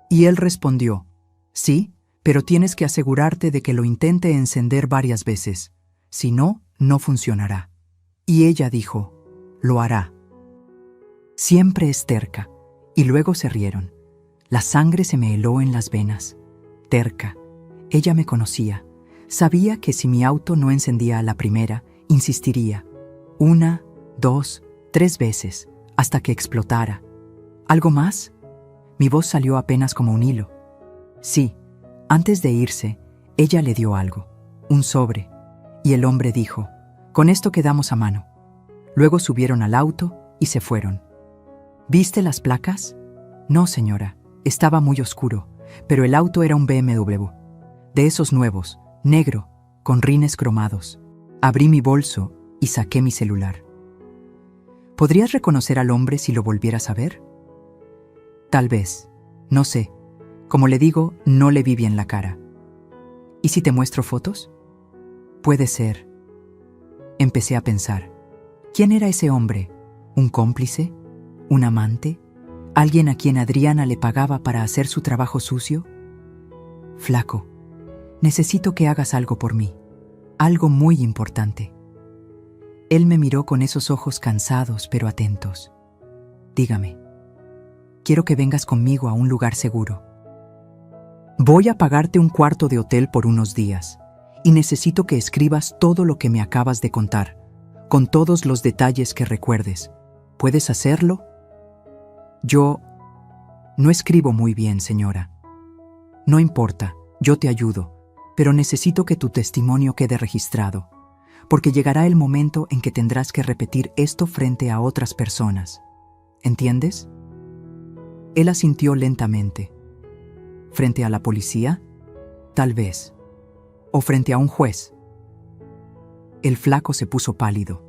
Y él respondió, sí, pero tienes que asegurarte de que lo intente encender varias veces. Si no, no funcionará. Y ella dijo, lo hará. Siempre es terca. Y luego se rieron. La sangre se me heló en las venas. Terca. Ella me conocía. Sabía que si mi auto no encendía a la primera, insistiría. 1, 2, 3 veces, hasta que explotara. ¿Algo más? Mi voz salió apenas como un hilo. Sí, antes de irse, ella le dio algo, un sobre, y el hombre dijo, con esto quedamos a mano. Luego subieron al auto y se fueron. ¿Viste las placas? No, señora, estaba muy oscuro, pero el auto era un BMW, de esos nuevos, negro, con rines cromados. Abrí mi bolso y saqué mi celular. ¿Podrías reconocer al hombre si lo volvieras a ver? Tal vez. No sé. Como le digo, no le vi bien la cara. ¿Y si te muestro fotos? Puede ser. Empecé a pensar. ¿Quién era ese hombre? ¿Un cómplice? ¿Un amante? ¿Alguien a quien Adriana le pagaba para hacer su trabajo sucio? Flaco, necesito que hagas algo por mí. Algo muy importante. Él me miró con esos ojos cansados pero atentos. Dígame. Quiero que vengas conmigo a un lugar seguro. Voy a pagarte un cuarto de hotel por unos días y necesito que escribas todo lo que me acabas de contar, con todos los detalles que recuerdes. ¿Puedes hacerlo? Yo no escribo muy bien, señora. No importa, yo te ayudo, pero necesito que tu testimonio quede registrado, porque llegará el momento en que tendrás que repetir esto frente a otras personas. ¿Entiendes? Él asintió lentamente. ¿Frente a la policía? Tal vez. ¿O frente a un juez? El flaco se puso pálido.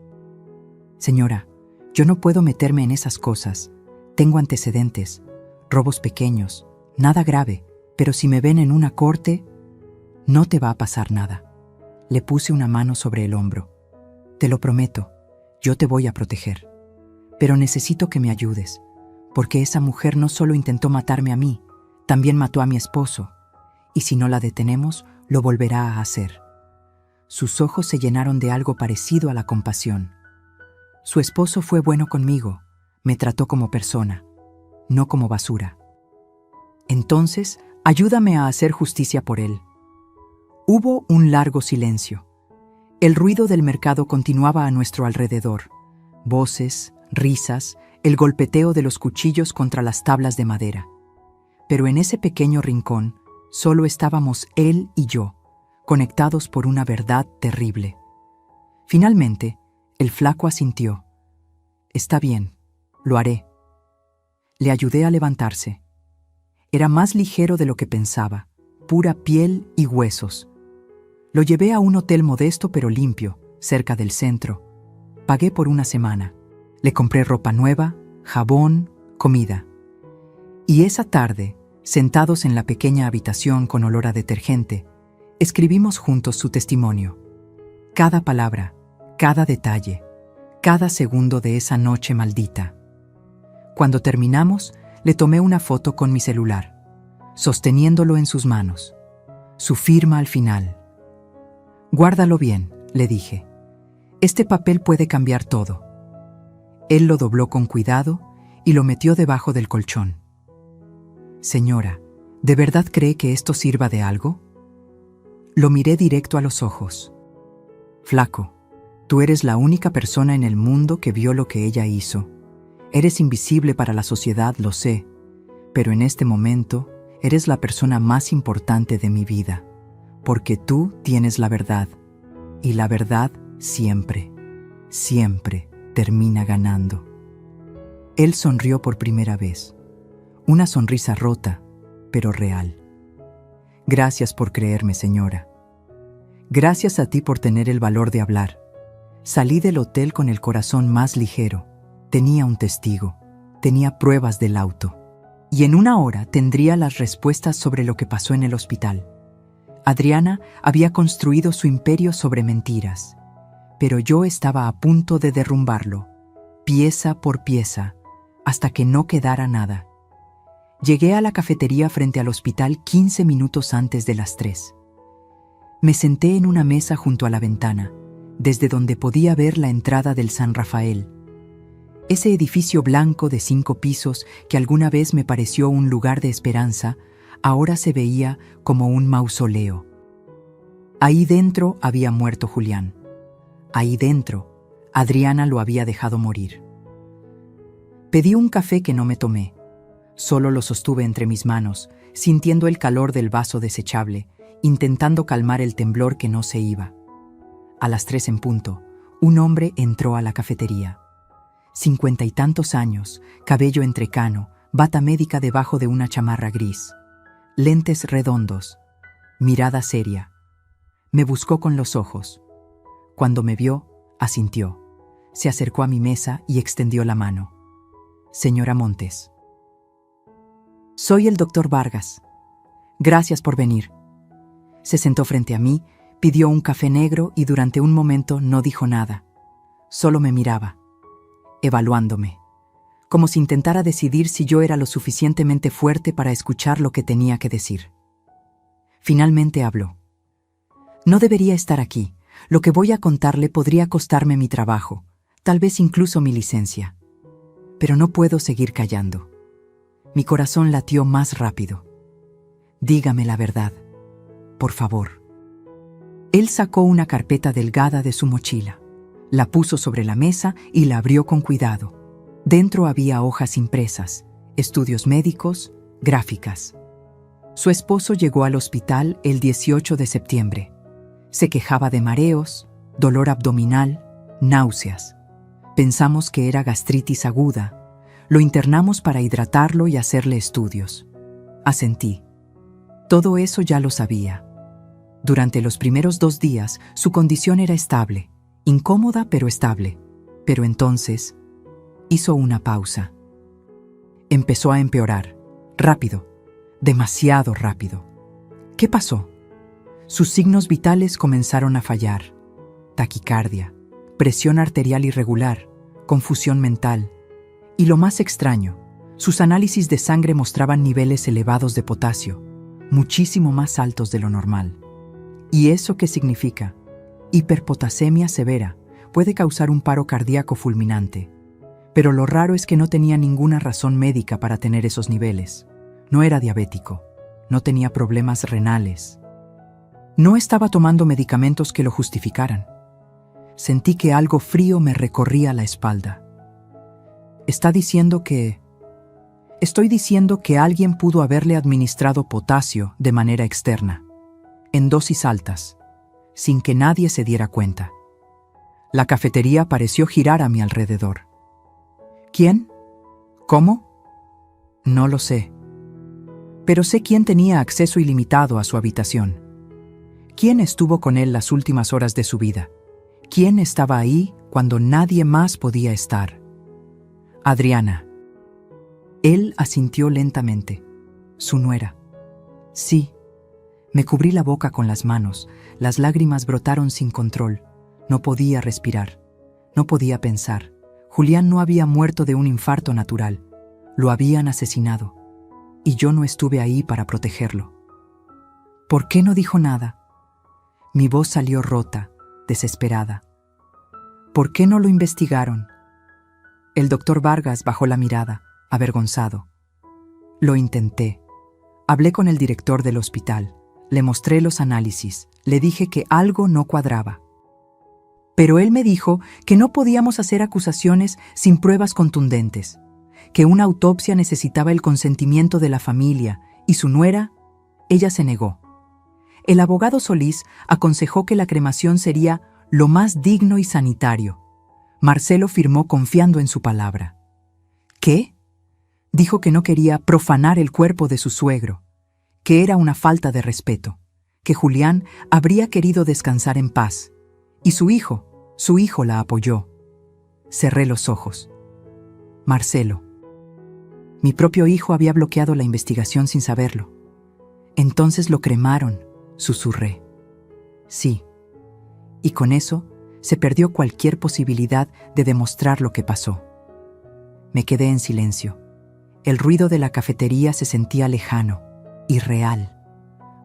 Señora, yo no puedo meterme en esas cosas. Tengo antecedentes, robos pequeños, nada grave, pero si me ven en una corte, no te va a pasar nada. Le puse una mano sobre el hombro. Te lo prometo, yo te voy a proteger. Pero necesito que me ayudes, porque esa mujer no solo intentó matarme a mí, también mató a mi esposo, y si no la detenemos, lo volverá a hacer. Sus ojos se llenaron de algo parecido a la compasión. Su esposo fue bueno conmigo, me trató como persona, no como basura. Entonces, ayúdame a hacer justicia por él. Hubo un largo silencio. El ruido del mercado continuaba a nuestro alrededor. Voces, risas, el golpeteo de los cuchillos contra las tablas de madera. Pero en ese pequeño rincón, solo estábamos él y yo, conectados por una verdad terrible. Finalmente, el flaco asintió. Está bien, lo haré. Le ayudé a levantarse. Era más ligero de lo que pensaba, pura piel y huesos. Lo llevé a un hotel modesto pero limpio, cerca del centro. Pagué por una semana. Le compré ropa nueva, jabón, comida. Y esa tarde, sentados en la pequeña habitación con olor a detergente, escribimos juntos su testimonio. Cada palabra, cada detalle, cada segundo de esa noche maldita. Cuando terminamos, le tomé una foto con mi celular, sosteniéndolo en sus manos. Su firma al final. Guárdalo bien, le dije. Este papel puede cambiar todo. Él lo dobló con cuidado y lo metió debajo del colchón. Señora, ¿de verdad cree que esto sirva de algo? Lo miré directo a los ojos. Flaco, tú eres la única persona en el mundo que vio lo que ella hizo. Eres invisible para la sociedad, lo sé, pero en este momento eres la persona más importante de mi vida, porque tú tienes la verdad, y la verdad siempre, siempre termina ganando. Él sonrió por primera vez, una sonrisa rota, pero real. Gracias por creerme, señora. Gracias a ti por tener el valor de hablar. Salí del hotel con el corazón más ligero. Tenía un testigo, tenía pruebas del auto. Y en una hora tendría las respuestas sobre lo que pasó en el hospital. Adriana había construido su imperio sobre mentiras, pero yo estaba a punto de derrumbarlo, pieza por pieza, hasta que no quedara nada. Llegué a la cafetería frente al hospital 15 minutos antes de las 3. Me senté en una mesa junto a la ventana, desde donde podía ver la entrada del San Rafael. Ese edificio blanco de 5 pisos que alguna vez me pareció un lugar de esperanza, ahora se veía como un mausoleo. Ahí dentro había muerto Julián. Ahí dentro, Adriana lo había dejado morir. Pedí un café que no me tomé. Solo lo sostuve entre mis manos, sintiendo el calor del vaso desechable, intentando calmar el temblor que no se iba. A las 3 en punto, un hombre entró a la cafetería. 50 y tantos años, cabello entrecano, bata médica debajo de una chamarra gris, lentes redondos, mirada seria. Me buscó con los ojos. Cuando me vio, asintió. Se acercó a mi mesa y extendió la mano. Señora Montes. Soy el doctor Vargas. Gracias por venir. Se sentó frente a mí, pidió un café negro y durante un momento no dijo nada. Solo me miraba, evaluándome, como si intentara decidir si yo era lo suficientemente fuerte para escuchar lo que tenía que decir. Finalmente habló. No debería estar aquí. Lo que voy a contarle podría costarme mi trabajo, tal vez incluso mi licencia. Pero no puedo seguir callando. Mi corazón latió más rápido. Dígame la verdad, por favor. Él sacó una carpeta delgada de su mochila, la puso sobre la mesa y la abrió con cuidado. Dentro había hojas impresas, estudios médicos, gráficas. Su esposo llegó al hospital el 18 de septiembre. Se quejaba de mareos, dolor abdominal, náuseas. Pensamos que era gastritis aguda. Lo internamos para hidratarlo y hacerle estudios. Asentí. Todo eso ya lo sabía. Durante los primeros 2 días, su condición era estable, incómoda pero estable. Pero entonces, hizo una pausa. Empezó a empeorar, rápido, demasiado rápido. ¿Qué pasó? Sus signos vitales comenzaron a fallar. Taquicardia, presión arterial irregular, confusión mental. Y lo más extraño, sus análisis de sangre mostraban niveles elevados de potasio, muchísimo más altos de lo normal. ¿Y eso qué significa? Hiperpotasemia severa puede causar un paro cardíaco fulminante. Pero lo raro es que no tenía ninguna razón médica para tener esos niveles. No era diabético, no tenía problemas renales. No estaba tomando medicamentos que lo justificaran. Sentí que algo frío me recorría la espalda. Estoy diciendo que alguien pudo haberle administrado potasio de manera externa, en dosis altas, sin que nadie se diera cuenta. La cafetería pareció girar a mi alrededor. ¿Quién? ¿Cómo? No lo sé. Pero sé quién tenía acceso ilimitado a su habitación. ¿Quién estuvo con él las últimas horas de su vida? ¿Quién estaba ahí cuando nadie más podía estar? Adriana. Él asintió lentamente. Su nuera. Sí. Me cubrí la boca con las manos. Las lágrimas brotaron sin control. No podía respirar. No podía pensar. Julián no había muerto de un infarto natural. Lo habían asesinado. Y yo no estuve ahí para protegerlo. ¿Por qué no dijo nada? Mi voz salió rota, desesperada. ¿Por qué no lo investigaron? El doctor Vargas bajó la mirada, avergonzado. Lo intenté. Hablé con el director del hospital. Le mostré los análisis. Le dije que algo no cuadraba. Pero él me dijo que no podíamos hacer acusaciones sin pruebas contundentes, que una autopsia necesitaba el consentimiento de la familia, y su nuera, ella se negó. El abogado Solís aconsejó que la cremación sería lo más digno y sanitario. Marcelo firmó confiando en su palabra. ¿Qué? Dijo que no quería profanar el cuerpo de su suegro, que era una falta de respeto, que Julián habría querido descansar en paz. Y su hijo la apoyó. Cerré los ojos. Marcelo. Mi propio hijo había bloqueado la investigación sin saberlo. Entonces lo cremaron, susurré. Sí. Y con eso se perdió cualquier posibilidad de demostrar lo que pasó. Me quedé en silencio. El ruido de la cafetería se sentía lejano, irreal.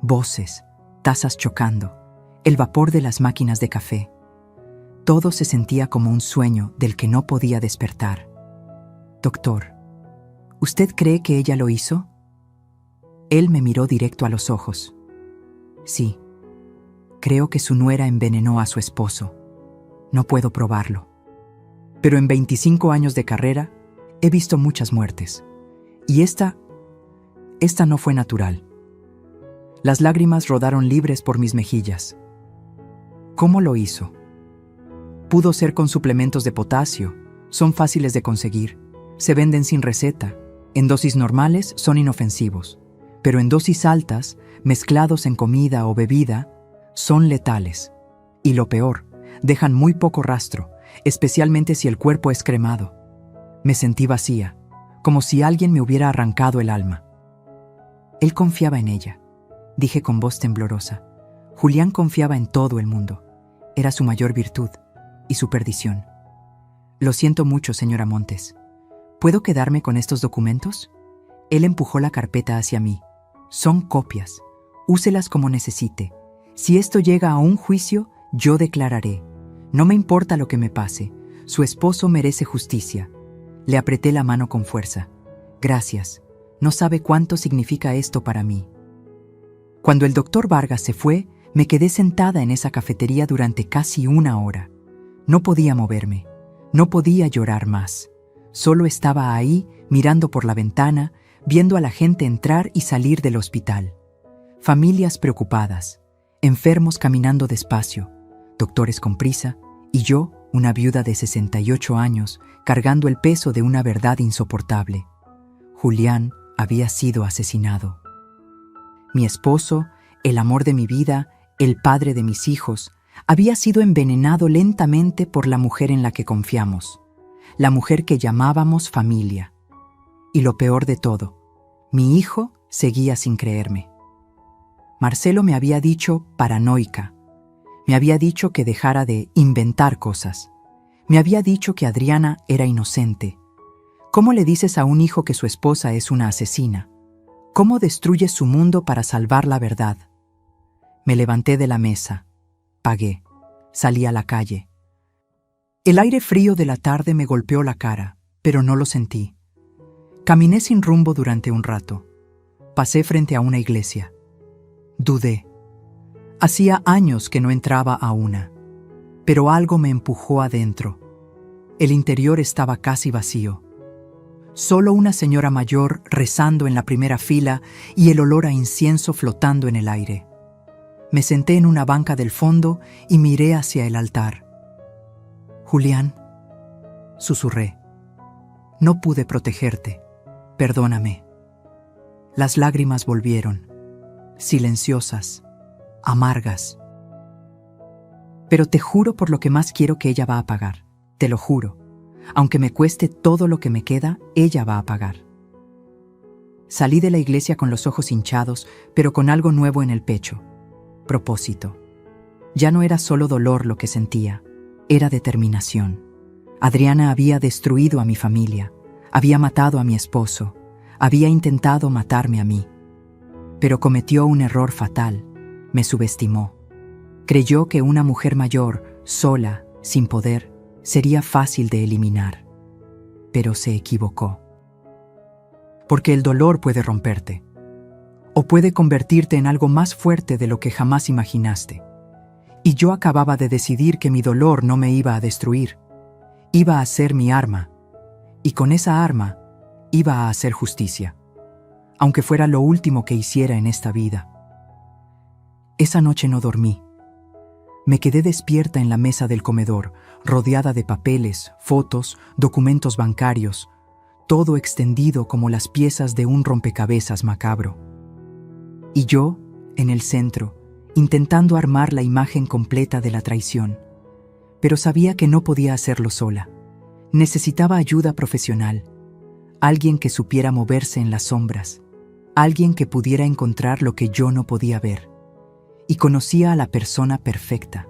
Voces, tazas chocando, el vapor de las máquinas de café. Todo se sentía como un sueño del que no podía despertar. Doctor, ¿usted cree que ella lo hizo? Él me miró directo a los ojos. Sí, creo que su nuera envenenó a su esposo. No puedo probarlo. Pero en 25 años de carrera, he visto muchas muertes. Y esta no fue natural. Las lágrimas rodaron libres por mis mejillas. ¿Cómo lo hizo? Pudo ser con suplementos de potasio. Son fáciles de conseguir. Se venden sin receta. En dosis normales son inofensivos. Pero en dosis altas, mezclados en comida o bebida, son letales. Y lo peor, dejan muy poco rastro, especialmente si el cuerpo es cremado. Me sentí vacía, como si alguien me hubiera arrancado el alma. Él confiaba en ella, dije con voz temblorosa. Julián confiaba en todo el mundo. Era su mayor virtud y su perdición. Lo siento mucho, señora Montes. ¿Puedo quedarme con estos documentos? Él empujó la carpeta hacia mí. Son copias. Úselas como necesite. Si esto llega a un juicio, yo declararé. No me importa lo que me pase. Su esposo merece justicia. Le apreté la mano con fuerza. Gracias. No sabe cuánto significa esto para mí. Cuando el doctor Vargas se fue, me quedé sentada en esa cafetería durante casi 1 hora. No podía moverme. No podía llorar más. Solo estaba ahí, mirando por la ventana, viendo a la gente entrar y salir del hospital. Familias preocupadas, enfermos caminando despacio, doctores con prisa, y yo, una viuda de 68 años, cargando el peso de una verdad insoportable. Julián había sido asesinado. Mi esposo, el amor de mi vida, el padre de mis hijos, había sido envenenado lentamente por la mujer en la que confiamos, la mujer que llamábamos familia. Y lo peor de todo, mi hijo seguía sin creerme. Marcelo me había dicho paranoica. Me había dicho que dejara de inventar cosas. Me había dicho que Adriana era inocente. ¿Cómo le dices a un hijo que su esposa es una asesina? ¿Cómo destruyes su mundo para salvar la verdad? Me levanté de la mesa. Pagué. Salí a la calle. El aire frío de la tarde me golpeó la cara, pero no lo sentí. Caminé sin rumbo durante un rato. Pasé frente a una iglesia. Dudé. Hacía años que no entraba a una, pero algo me empujó adentro. El interior estaba casi vacío. Solo una señora mayor rezando en la primera fila y el olor a incienso flotando en el aire. Me senté en una banca del fondo y miré hacia el altar. Julián, susurré. No pude protegerte. Perdóname. Las lágrimas volvieron, silenciosas, amargas. Pero te juro por lo que más quiero que ella va a pagar. Te lo juro. Aunque me cueste todo lo que me queda, ella va a pagar. Salí de la iglesia con los ojos hinchados, pero con algo nuevo en el pecho. Propósito. Ya no era solo dolor lo que sentía, era determinación. Adriana había destruido a mi familia, había matado a mi esposo, había intentado matarme a mí. Pero cometió un error fatal, me subestimó. Creyó que una mujer mayor, sola, sin poder, sería fácil de eliminar. Pero se equivocó. Porque el dolor puede romperte, o puede convertirte en algo más fuerte de lo que jamás imaginaste. Y yo acababa de decidir que mi dolor no me iba a destruir. Iba a ser mi arma. Y con esa arma iba a hacer justicia, aunque fuera lo último que hiciera en esta vida. Esa noche no dormí. Me quedé despierta en la mesa del comedor, rodeada de papeles, fotos, documentos bancarios, todo extendido como las piezas de un rompecabezas macabro. Y yo, en el centro, intentando armar la imagen completa de la traición. Pero sabía que no podía hacerlo sola. Necesitaba ayuda profesional, alguien que supiera moverse en las sombras, alguien que pudiera encontrar lo que yo no podía ver. Y conocía a la persona perfecta,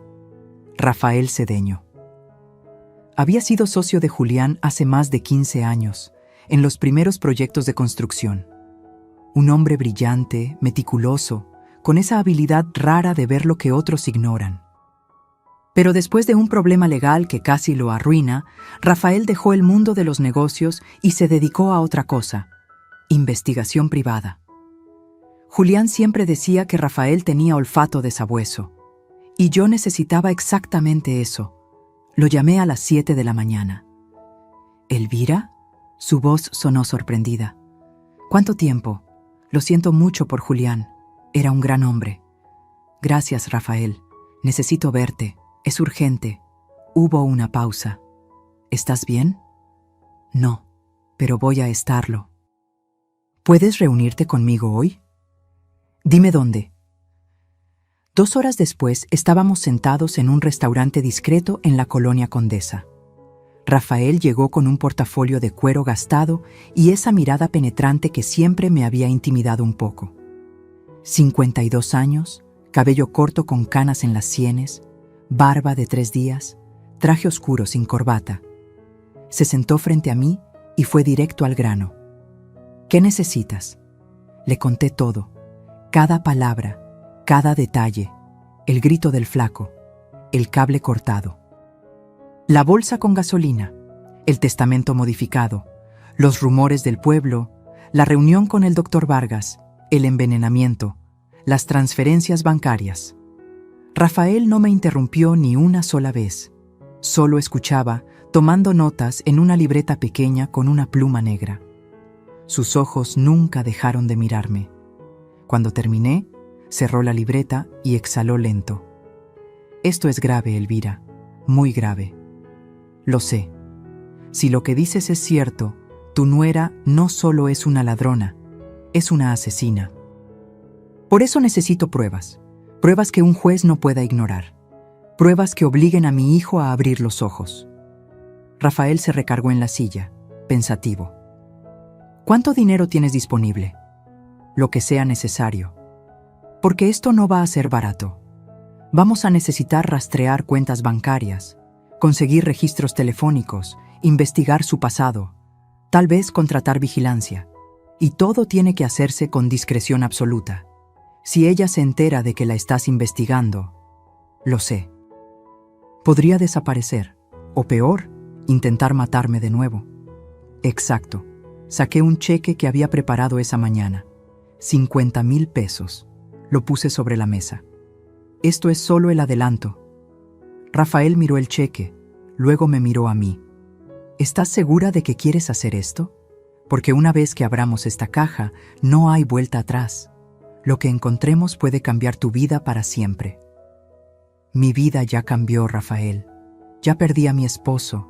Rafael Cedeño. Había sido socio de Julián hace más de 15 años, en los primeros proyectos de construcción. Un hombre brillante, meticuloso, con esa habilidad rara de ver lo que otros ignoran. Pero después de un problema legal que casi lo arruina, Rafael dejó el mundo de los negocios y se dedicó a otra cosa: investigación privada. Julián siempre decía que Rafael tenía olfato de sabueso, y yo necesitaba exactamente eso. Lo llamé a las 7 de la mañana. ¿Elvira? Su voz sonó sorprendida. ¿Cuánto tiempo? Lo siento mucho por Julián. Era un gran hombre. Gracias, Rafael. Necesito verte. Es urgente. Hubo una pausa. ¿Estás bien? No, pero voy a estarlo. ¿Puedes reunirte conmigo hoy? Dime dónde. 2 horas después estábamos sentados en un restaurante discreto en la colonia Condesa. Rafael llegó con un portafolio de cuero gastado y esa mirada penetrante que siempre me había intimidado un poco. 52 años, cabello corto con canas en las sienes, barba de 3 días, traje oscuro sin corbata. Se sentó frente a mí y fue directo al grano. ¿Qué necesitas? Le conté todo, cada palabra, cada detalle, el grito del flaco, el cable cortado, la bolsa con gasolina, el testamento modificado, los rumores del pueblo, la reunión con el doctor Vargas, el envenenamiento, las transferencias bancarias. Rafael no me interrumpió ni una sola vez. Solo escuchaba, tomando notas en una libreta pequeña con una pluma negra. Sus ojos nunca dejaron de mirarme. Cuando terminé, cerró la libreta y exhaló lento. Esto es grave, Elvira, muy grave. Lo sé. Si lo que dices es cierto, tu nuera no solo es una ladrona, es una asesina. Por eso necesito pruebas. Pruebas que un juez no pueda ignorar. Pruebas que obliguen a mi hijo a abrir los ojos. Rafael se recargó en la silla, pensativo. ¿Cuánto dinero tienes disponible? Lo que sea necesario. Porque esto no va a ser barato. Vamos a necesitar rastrear cuentas bancarias, conseguir registros telefónicos, investigar su pasado, tal vez contratar vigilancia. Y todo tiene que hacerse con discreción absoluta. Si ella se entera de que la estás investigando, lo sé. Podría desaparecer, o peor, intentar matarme de nuevo. Exacto. Saqué un cheque que había preparado esa mañana. 50,000 pesos. Lo puse sobre la mesa. Esto es solo el adelanto. Rafael miró el cheque, luego me miró a mí. ¿Estás segura de que quieres hacer esto? Porque una vez que abramos esta caja, no hay vuelta atrás. Lo que encontremos puede cambiar tu vida para siempre. Mi vida ya cambió, Rafael. Ya perdí a mi esposo.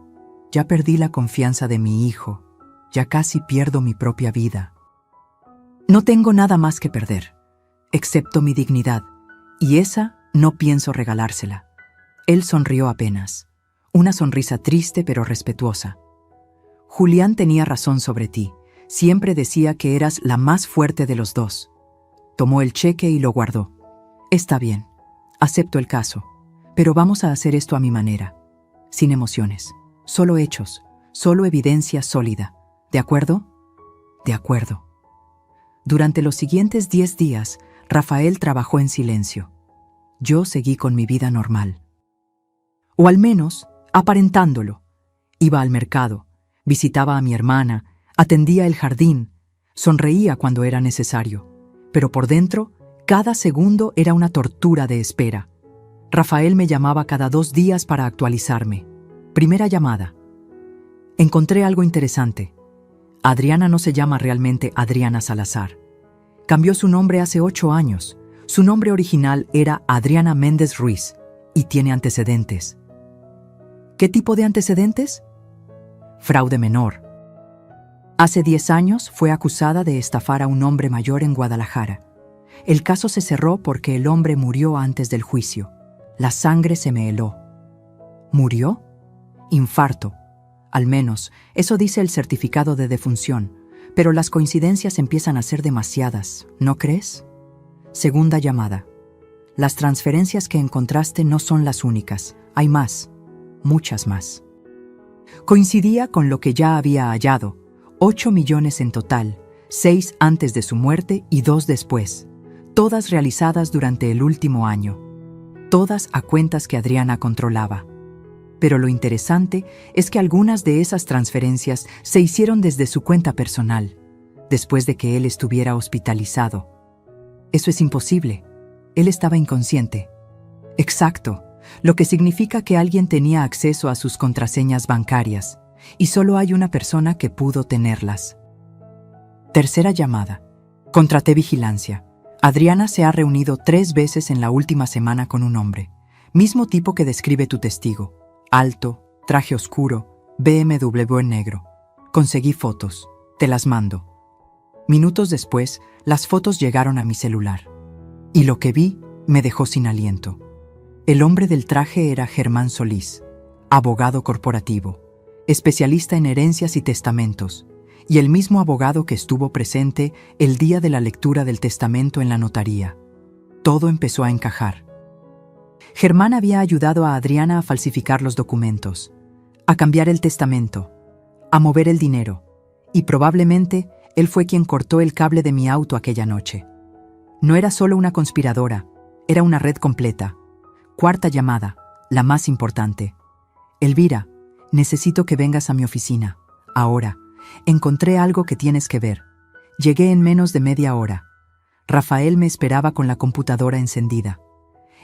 Ya perdí la confianza de mi hijo. Ya casi pierdo mi propia vida. No tengo nada más que perder, excepto mi dignidad, y esa no pienso regalársela. Él sonrió apenas, una sonrisa triste pero respetuosa. Julián tenía razón sobre ti. Siempre decía que eras la más fuerte de los dos. Tomó el cheque y lo guardó. Está bien, acepto el caso, pero vamos a hacer esto a mi manera, sin emociones, solo hechos, solo evidencia sólida. ¿De acuerdo? De acuerdo. Durante los siguientes 10 días, Rafael trabajó en silencio. Yo seguí con mi vida normal. O al menos, aparentándolo. Iba al mercado, visitaba a mi hermana, atendía el jardín, sonreía cuando era necesario. Pero por dentro, cada segundo era una tortura de espera. Rafael me llamaba cada 2 días para actualizarme. Primera llamada. Encontré algo interesante. Adriana no se llama realmente Adriana Salazar. Cambió su nombre hace 8 años. Su nombre original era Adriana Méndez Ruiz y tiene antecedentes. ¿Qué tipo de antecedentes? Fraude menor. Hace 10 años fue acusada de estafar a un hombre mayor en Guadalajara. El caso se cerró porque el hombre murió antes del juicio. La sangre se me heló. ¿Murió? Infarto. Al menos, eso dice el certificado de defunción, pero las coincidencias empiezan a ser demasiadas, ¿no crees? Segunda llamada. Las transferencias que encontraste no son las únicas, hay más, muchas más. Coincidía con lo que ya había hallado, 8 millones en total, 6 antes de su muerte y 2 después, todas realizadas durante el último año, todas a cuentas que Adriana controlaba. Pero lo interesante es que algunas de esas transferencias se hicieron desde su cuenta personal, después de que él estuviera hospitalizado. Eso es imposible. Él estaba inconsciente. Exacto, lo que significa que alguien tenía acceso a sus contraseñas bancarias, y solo hay una persona que pudo tenerlas. Tercera llamada. Contraté vigilancia. Adriana se ha reunido 3 veces en la última semana con un hombre, mismo tipo que describe tu testigo. Alto, traje oscuro, BMW en negro. Conseguí fotos, te las mando. Minutos después, las fotos llegaron a mi celular. Y lo que vi me dejó sin aliento. El hombre del traje era Germán Solís, abogado corporativo, especialista en herencias y testamentos, y el mismo abogado que estuvo presente el día de la lectura del testamento en la notaría. Todo empezó a encajar. Germán había ayudado a Adriana a falsificar los documentos, a cambiar el testamento, a mover el dinero, y probablemente él fue quien cortó el cable de mi auto aquella noche. No era solo una conspiradora, era una red completa. Cuarta llamada, la más importante. Elvira, necesito que vengas a mi oficina. Ahora, encontré algo que tienes que ver. Llegué en menos de media hora. Rafael me esperaba con la computadora encendida.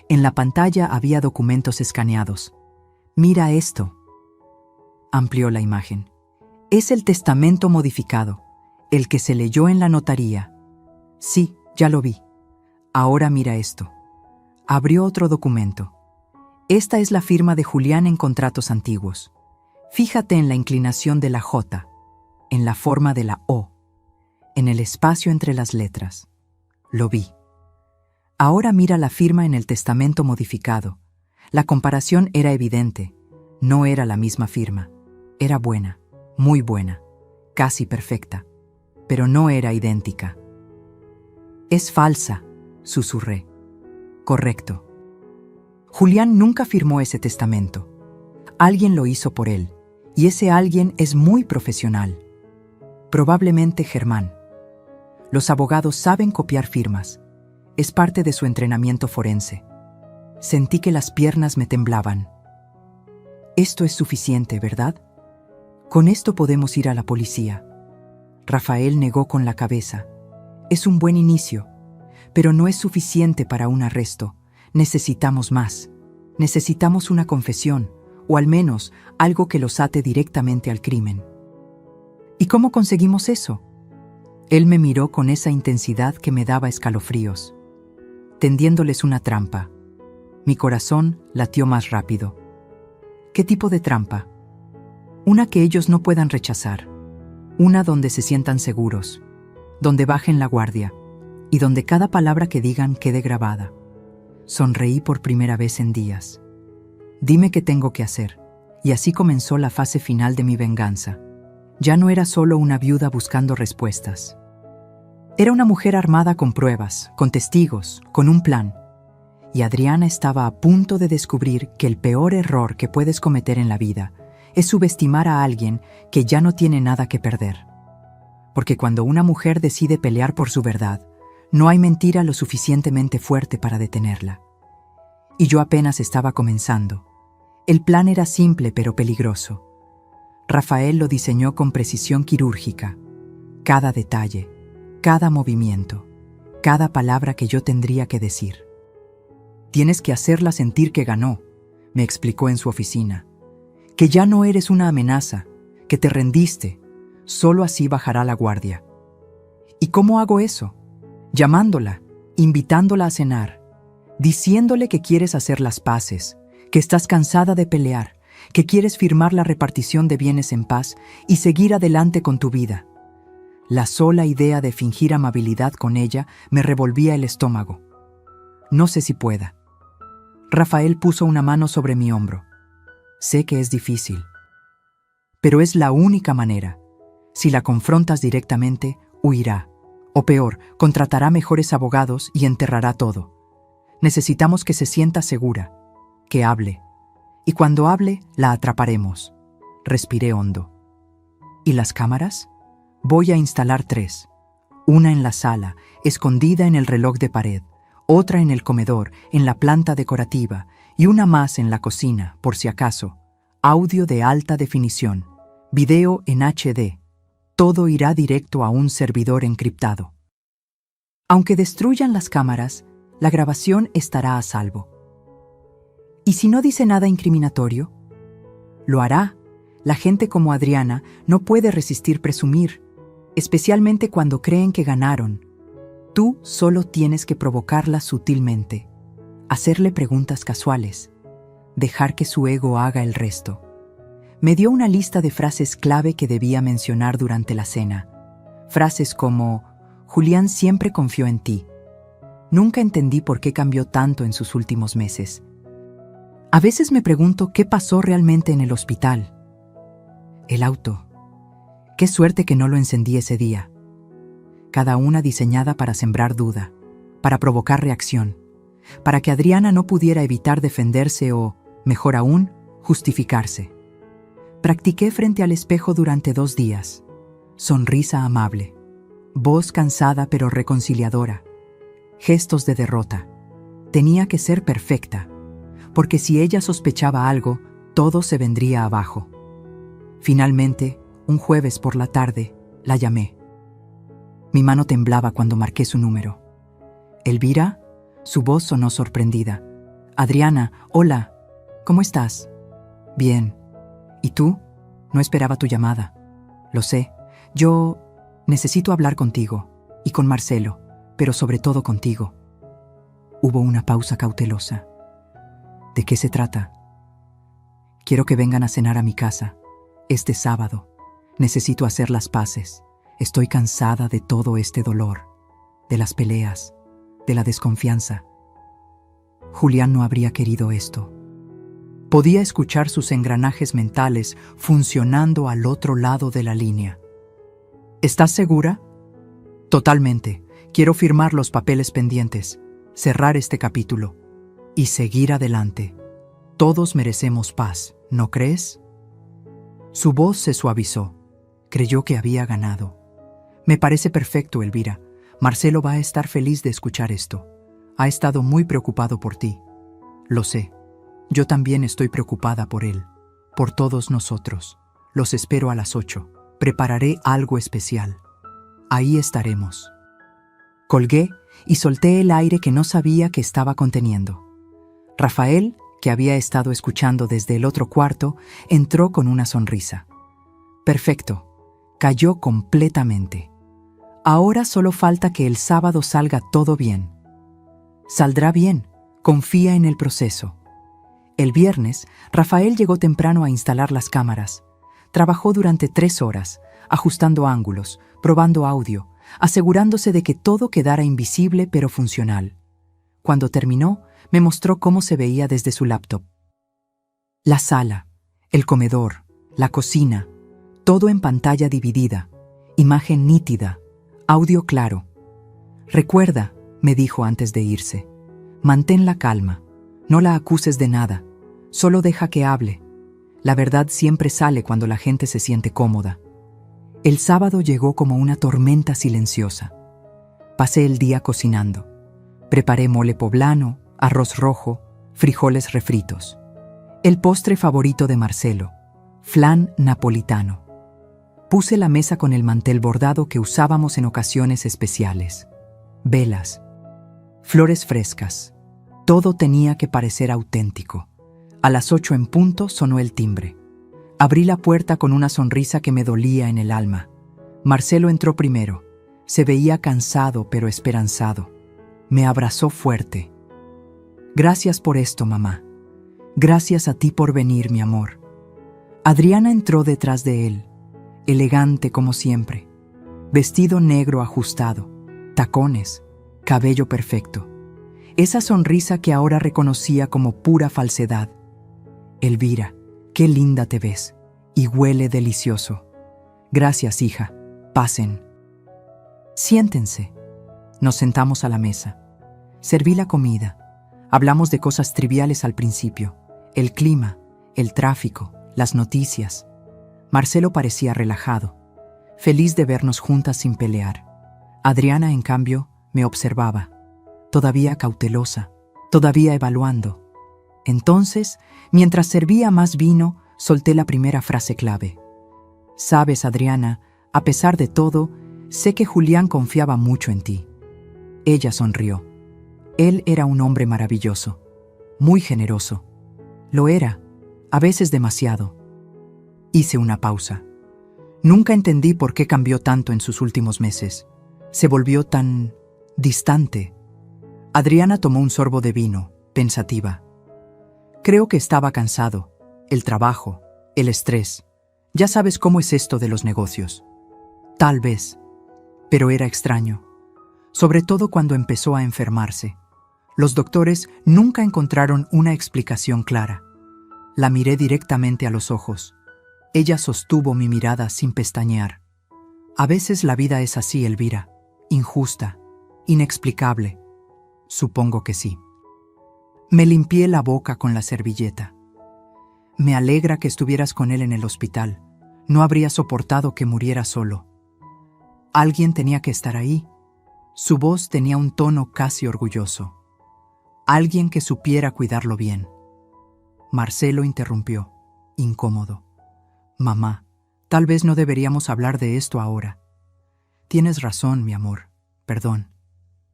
En la pantalla había documentos escaneados. Mira esto. Amplió la imagen. Es el testamento modificado, el que se leyó en la notaría. Sí, ya lo vi. Ahora mira esto. Abrió otro documento. Esta es la firma de Julián en contratos antiguos. Fíjate en la inclinación de la J, en la forma de la O, en el espacio entre las letras. Lo vi. Ahora mira la firma en el testamento modificado. La comparación era evidente. No era la misma firma. Era buena, muy buena, casi perfecta, pero no era idéntica. Es falsa, susurré. Correcto. Julián nunca firmó ese testamento. Alguien lo hizo por él, y ese alguien es muy profesional. Probablemente Germán. Los abogados saben copiar firmas. Es parte de su entrenamiento forense. Sentí que las piernas me temblaban. Esto es suficiente, ¿verdad? Con esto podemos ir a la policía. Rafael negó con la cabeza. Es un buen inicio, pero no es suficiente para un arresto. Necesitamos más. Necesitamos una confesión, o al menos algo que los ate directamente al crimen. ¿Y cómo conseguimos eso? Él me miró con esa intensidad que me daba escalofríos. Tendiéndoles una trampa. Mi corazón latió más rápido. ¿Qué tipo de trampa? Una que ellos no puedan rechazar. Una donde se sientan seguros, donde bajen la guardia y donde cada palabra que digan quede grabada. Sonreí por primera vez en días. Dime qué tengo que hacer. Y así comenzó la fase final de mi venganza. Ya no era solo una viuda buscando respuestas. Era una mujer armada con pruebas, con testigos, con un plan. Y Adriana estaba a punto de descubrir que el peor error que puedes cometer en la vida es subestimar a alguien que ya no tiene nada que perder. Porque cuando una mujer decide pelear por su verdad, no hay mentira lo suficientemente fuerte para detenerla. Y yo apenas estaba comenzando. El plan era simple pero peligroso. Rafael lo diseñó con precisión quirúrgica. Cada detalle, cada movimiento, cada palabra que yo tendría que decir. Tienes que hacerla sentir que ganó, me explicó en su oficina. Que ya no eres una amenaza, que te rendiste. Solo así bajará la guardia. ¿Y cómo hago eso? Llamándola, invitándola a cenar, diciéndole que quieres hacer las paces, que estás cansada de pelear, que quieres firmar la repartición de bienes en paz y seguir adelante con tu vida. La sola idea de fingir amabilidad con ella me revolvía el estómago. No sé si pueda. Rafael puso una mano sobre mi hombro. Sé que es difícil, pero es la única manera. Si la confrontas directamente, huirá. O peor, contratará mejores abogados y enterrará todo. Necesitamos que se sienta segura, que hable. Y cuando hable, la atraparemos. Respiré hondo. ¿Y las cámaras? Voy a instalar 3. Una en la sala, escondida en el reloj de pared, otra en el comedor, en la planta decorativa, y una más en la cocina, por si acaso. Audio de alta definición, video en HD. Todo irá directo a un servidor encriptado. Aunque destruyan las cámaras, la grabación estará a salvo. ¿Y si no dice nada incriminatorio? Lo hará. La gente como Adriana no puede resistir presumir, especialmente cuando creen que ganaron. Tú solo tienes que provocarla sutilmente, hacerle preguntas casuales, dejar que su ego haga el resto. Me dio una lista de frases clave que debía mencionar durante la cena. Frases como: Julián siempre confió en ti. Nunca entendí por qué cambió tanto en sus últimos meses. A veces me pregunto qué pasó realmente en el hospital. El auto. Qué suerte que no lo encendí ese día. Cada una diseñada para sembrar duda, para provocar reacción, para que Adriana no pudiera evitar defenderse o, mejor aún, justificarse. Practiqué frente al espejo durante 2 días. Sonrisa amable, voz cansada pero reconciliadora, gestos de derrota. Tenía que ser perfecta, porque si ella sospechaba algo, todo se vendría abajo. Finalmente, un jueves por la tarde, la llamé. Mi mano temblaba cuando marqué su número. ¿Elvira? Su voz sonó sorprendida. Adriana, hola, ¿cómo estás? Bien. ¿Y tú? No esperaba tu llamada. Lo sé. Yo necesito hablar contigo, y con Marcelo, pero sobre todo contigo. Hubo una pausa cautelosa. ¿De qué se trata? Quiero que vengan a cenar a mi casa, este sábado. Necesito hacer las paces. Estoy cansada de todo este dolor, de las peleas, de la desconfianza. Julián no habría querido esto. Podía escuchar sus engranajes mentales funcionando al otro lado de la línea. ¿Estás segura? Totalmente. Quiero firmar los papeles pendientes, cerrar este capítulo y seguir adelante. Todos merecemos paz, ¿no crees? Su voz se suavizó. Creyó que había ganado. Me parece perfecto, Elvira. Marcelo va a estar feliz de escuchar esto. Ha estado muy preocupado por ti. Lo sé. Yo también estoy preocupada por él, por todos nosotros. Los espero a las 8. Prepararé algo especial. Ahí estaremos. Colgué y solté el aire que no sabía que estaba conteniendo. Rafael, que había estado escuchando desde el otro cuarto, entró con una sonrisa. Perfecto. Cayó completamente. Ahora solo falta que el sábado salga todo bien. Saldrá bien. Confía en el proceso. El viernes, Rafael llegó temprano a instalar las cámaras. Trabajó durante 3 horas, ajustando ángulos, probando audio, asegurándose de que todo quedara invisible pero funcional. Cuando terminó, me mostró cómo se veía desde su laptop. La sala, el comedor, la cocina, todo en pantalla dividida, imagen nítida, audio claro. Recuerda, me dijo antes de irse, mantén la calma, no la acuses de nada, solo deja que hable. La verdad siempre sale cuando la gente se siente cómoda. El sábado llegó como una tormenta silenciosa. Pasé el día cocinando. Preparé mole poblano, arroz rojo, frijoles refritos. El postre favorito de Marcelo, flan napolitano. Puse la mesa con el mantel bordado que usábamos en ocasiones especiales. Velas, flores frescas, Todo tenía que parecer auténtico. A las 8 en punto sonó el timbre. Abrí la puerta con una sonrisa que me dolía en el alma. Marcelo entró primero. Se veía cansado pero esperanzado. Me abrazó fuerte. Gracias por esto, mamá. Gracias a ti por venir, mi amor. Adriana entró detrás de él, elegante como siempre. Vestido negro ajustado, tacones, cabello perfecto. Esa sonrisa que ahora reconocía como pura falsedad. Elvira, qué linda te ves, y huele delicioso. Gracias, hija. Pasen. Siéntense. Nos sentamos a la mesa. Serví la comida. Hablamos de cosas triviales al principio. El clima, el tráfico, las noticias. Marcelo parecía relajado, feliz de vernos juntas sin pelear. Adriana, en cambio, me observaba, todavía cautelosa, todavía evaluando. Entonces, mientras servía más vino, solté la primera frase clave. Sabes, Adriana, a pesar de todo, sé que Julián confiaba mucho en ti. Ella sonrió. Él era un hombre maravilloso, muy generoso. Lo era, a veces demasiado. Hice una pausa. Nunca entendí por qué cambió tanto en sus últimos meses. Se volvió tan distante. Adriana tomó un sorbo de vino, pensativa. Creo que estaba cansado. El trabajo, el estrés. Ya sabes cómo es esto de los negocios. Tal vez. Pero era extraño. Sobre todo cuando empezó a enfermarse. Los doctores nunca encontraron una explicación clara. La miré directamente a los ojos. Ella sostuvo mi mirada sin pestañear. A veces la vida es así, Elvira. Injusta, inexplicable. Supongo que sí. Me limpié la boca con la servilleta. Me alegra que estuvieras con él en el hospital. No habría soportado que muriera solo. Alguien tenía que estar ahí. Su voz tenía un tono casi orgulloso. Alguien que supiera cuidarlo bien. Marcelo interrumpió, incómodo. Mamá, tal vez no deberíamos hablar de esto ahora. Tienes razón, mi amor. Perdón.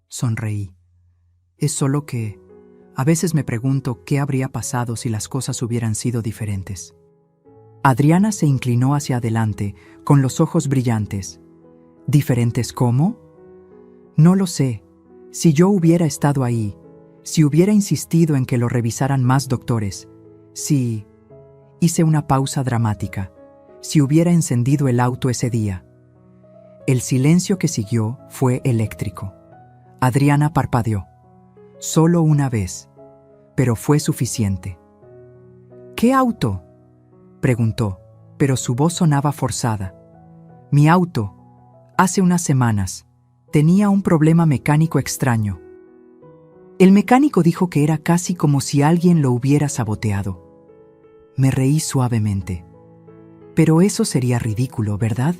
Sonreí. Es solo que a veces me pregunto qué habría pasado si las cosas hubieran sido diferentes. Adriana se inclinó hacia adelante, con los ojos brillantes. ¿Diferentes cómo? No lo sé. Si yo hubiera estado ahí, si hubiera insistido en que lo revisaran más doctores, si... Hice una pausa dramática. Si hubiera encendido el auto ese día. El silencio que siguió fue eléctrico. Adriana parpadeó. Solo una vez, pero fue suficiente. ¿Qué auto?, preguntó, pero su voz sonaba forzada. Mi auto, hace unas semanas, tenía un problema mecánico extraño. El mecánico dijo que era casi como si alguien lo hubiera saboteado. Me reí suavemente. Pero eso sería ridículo, ¿verdad?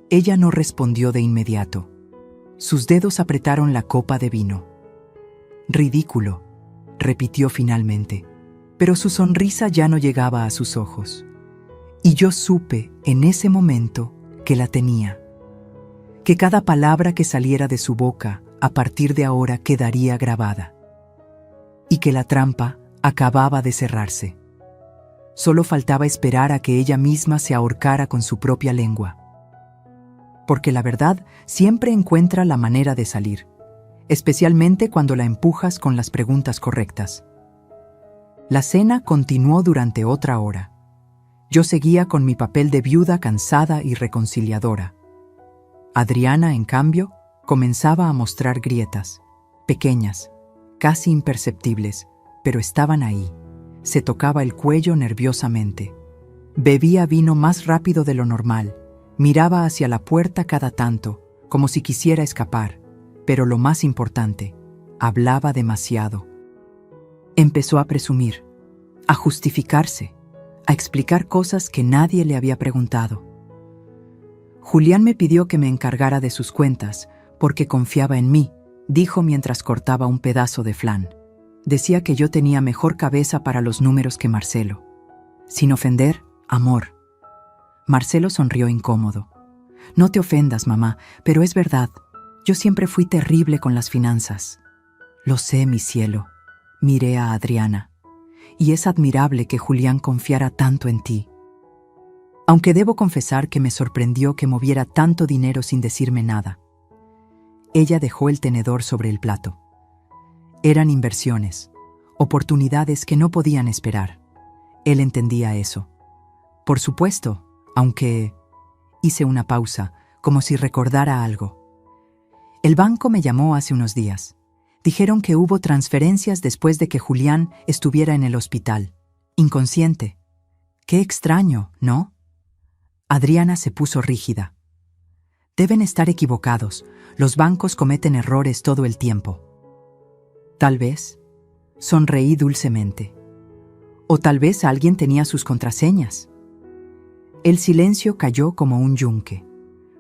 Ella no respondió de inmediato. Sus dedos apretaron la copa de vino. Ridículo, repitió finalmente, pero su sonrisa ya no llegaba a sus ojos. Y yo supe en ese momento que la tenía. Que cada palabra que saliera de su boca a partir de ahora quedaría grabada. Y que la trampa acababa de cerrarse. Solo faltaba esperar a que ella misma se ahorcara con su propia lengua. Porque la verdad siempre encuentra la manera de salir, especialmente cuando la empujas con las preguntas correctas. La cena continuó durante otra hora. Yo seguía con mi papel de viuda cansada y reconciliadora. Adriana, en cambio, comenzaba a mostrar grietas, pequeñas, casi imperceptibles, pero estaban ahí. Se tocaba el cuello nerviosamente. Bebía vino más rápido de lo normal. Miraba hacia la puerta cada tanto, como si quisiera escapar. Pero lo más importante, hablaba demasiado. Empezó a presumir, a justificarse, a explicar cosas que nadie le había preguntado. Julián me pidió que me encargara de sus cuentas, porque confiaba en mí, dijo mientras cortaba un pedazo de flan. Decía que yo tenía mejor cabeza para los números que Marcelo. Sin ofender, amor. Marcelo sonrió incómodo. No te ofendas, mamá, pero es verdad. Yo siempre fui terrible con las finanzas. Lo sé, mi cielo. Miré a Adriana. Y es admirable que Julián confiara tanto en ti. Aunque debo confesar que me sorprendió que moviera tanto dinero sin decirme nada. Ella dejó el tenedor sobre el plato. Eran inversiones, oportunidades que no podían esperar. Él entendía eso. Por supuesto, aunque... Hice una pausa, como si recordara algo. El banco me llamó hace unos días. Dijeron que hubo transferencias después de que Julián estuviera en el hospital, inconsciente. Qué extraño, ¿no? Adriana se puso rígida. Deben estar equivocados. Los bancos cometen errores todo el tiempo. Tal vez. Sonreí dulcemente. O tal vez alguien tenía sus contraseñas. El silencio cayó como un yunque.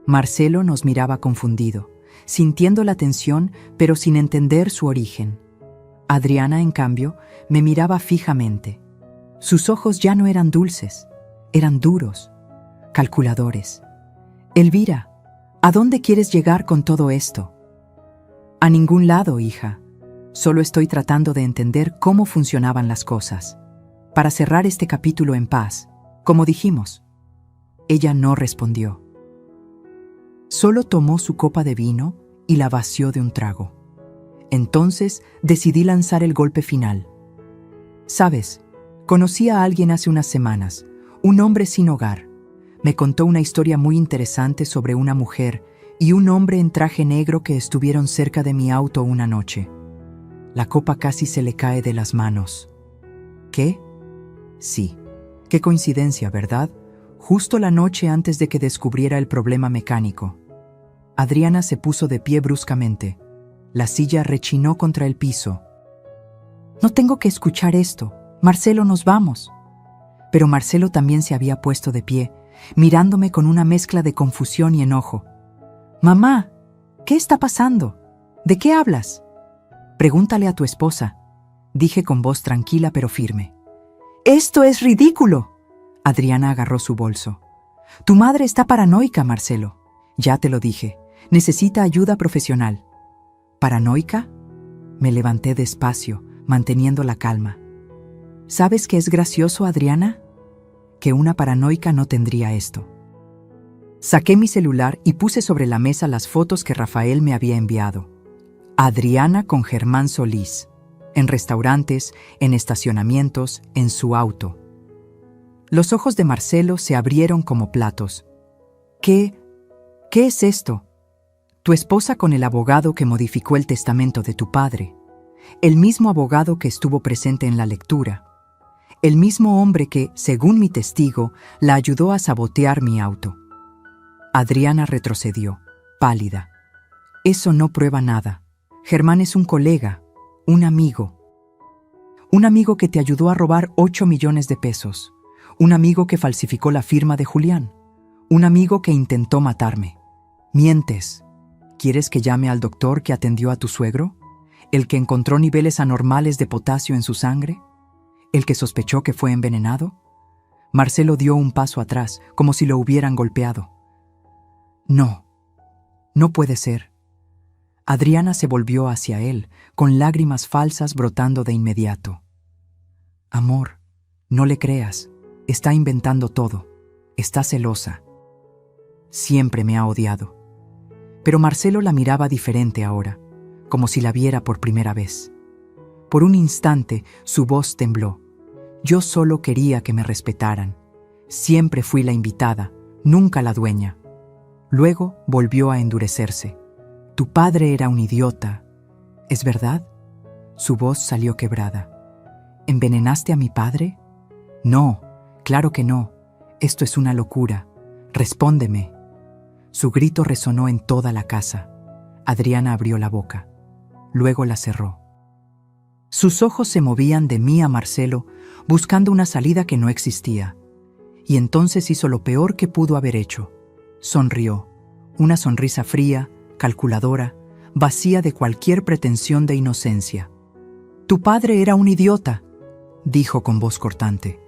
Marcelo nos miraba confundido, sintiendo la tensión, pero sin entender su origen. Adriana, en cambio, me miraba fijamente. Sus ojos ya no eran dulces, eran duros, calculadores. Elvira, ¿a dónde quieres llegar con todo esto? A ningún lado, hija. Solo estoy tratando de entender cómo funcionaban las cosas, para cerrar este capítulo en paz, como dijimos. Ella no respondió. Solo tomó su copa de vino y la vació de un trago. Entonces decidí lanzar el golpe final. ¿Sabes? Conocí a alguien hace unas semanas, un hombre sin hogar. Me contó una historia muy interesante sobre una mujer y un hombre en traje negro que estuvieron cerca de mi auto una noche. La copa casi se le cae de las manos. ¿Qué? Sí. Qué coincidencia, ¿verdad? Justo la noche antes de que descubriera el problema mecánico. Adriana se puso de pie bruscamente. La silla rechinó contra el piso. No tengo que escuchar esto. Marcelo, nos vamos. Pero Marcelo también se había puesto de pie, mirándome con una mezcla de confusión y enojo. Mamá, ¿qué está pasando? ¿De qué hablas? Pregúntale a tu esposa, dije con voz tranquila pero firme. ¡Esto es ridículo! Adriana agarró su bolso. Tu madre está paranoica, Marcelo. Ya te lo dije. Necesita ayuda profesional. ¿Paranoica? Me levanté despacio, manteniendo la calma. ¿Sabes qué es gracioso, Adriana? Que una paranoica no tendría esto. Saqué mi celular y puse sobre la mesa las fotos que Rafael me había enviado. Adriana con Germán Solís. En restaurantes, en estacionamientos, en su auto. Los ojos de Marcelo se abrieron como platos. ¿Qué es esto? Tu esposa con el abogado que modificó el testamento de tu padre. El mismo abogado que estuvo presente en la lectura. El mismo hombre que, según mi testigo, la ayudó a sabotear mi auto. Adriana retrocedió, pálida. Eso no prueba nada. Germán es un colega, un amigo. Un amigo que te ayudó a robar 8 millones de pesos. Un amigo que falsificó la firma de Julián. Un amigo que intentó matarme. Mientes. ¿Quieres que llame al doctor que atendió a tu suegro? ¿El que encontró niveles anormales de potasio en su sangre? ¿El que sospechó que fue envenenado? Marcelo dio un paso atrás, como si lo hubieran golpeado. No, no puede ser. Adriana se volvió hacia él, con lágrimas falsas brotando de inmediato. Amor, no le creas. Está inventando todo. Está celosa. Siempre me ha odiado. Pero Marcelo la miraba diferente ahora, como si la viera por primera vez. Por un instante, su voz tembló. Yo solo quería que me respetaran. Siempre fui la invitada, nunca la dueña. Luego volvió a endurecerse. Tu padre era un idiota. ¿Es verdad? Su voz salió quebrada. ¿Envenenaste a mi padre? No. Claro que no. Esto es una locura. Respóndeme. Su grito resonó en toda la casa. Adriana abrió la boca. Luego la cerró. Sus ojos se movían de mí a Marcelo, buscando una salida que no existía. Y entonces hizo lo peor que pudo haber hecho. Sonrió. Una sonrisa fría, calculadora, vacía de cualquier pretensión de inocencia. Tu padre era un idiota, dijo con voz cortante.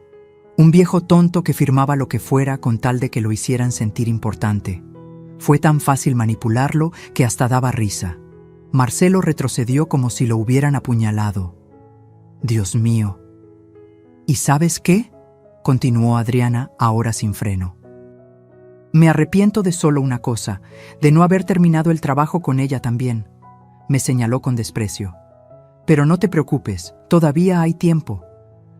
Un viejo tonto que firmaba lo que fuera con tal de que lo hicieran sentir importante. Fue tan fácil manipularlo que hasta daba risa. Marcelo retrocedió como si lo hubieran apuñalado. Dios mío. ¿Y sabes qué?, continuó Adriana, ahora sin freno. Me arrepiento de solo una cosa, de no haber terminado el trabajo con ella también. Me señaló con desprecio. Pero no te preocupes, todavía hay tiempo.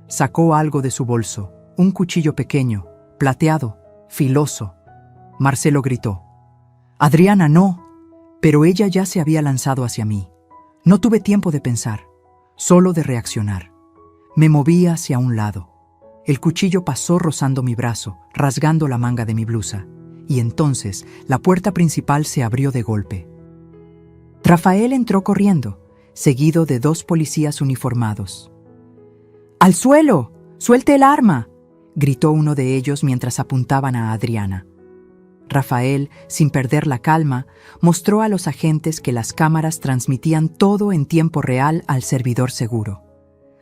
Sacó algo de su bolso, un cuchillo pequeño, plateado, filoso. Marcelo gritó. Adriana, no. Pero ella ya se había lanzado hacia mí. No tuve tiempo de pensar, solo de reaccionar. Me moví hacia un lado. El cuchillo pasó rozando mi brazo, rasgando la manga de mi blusa. Y entonces la puerta principal se abrió de golpe. Rafael entró corriendo, seguido de 2 policías uniformados. ¡Al suelo! ¡Suelte el arma!, gritó uno de ellos mientras apuntaban a Adriana. Rafael, sin perder la calma, mostró a los agentes que las cámaras transmitían todo en tiempo real al servidor seguro.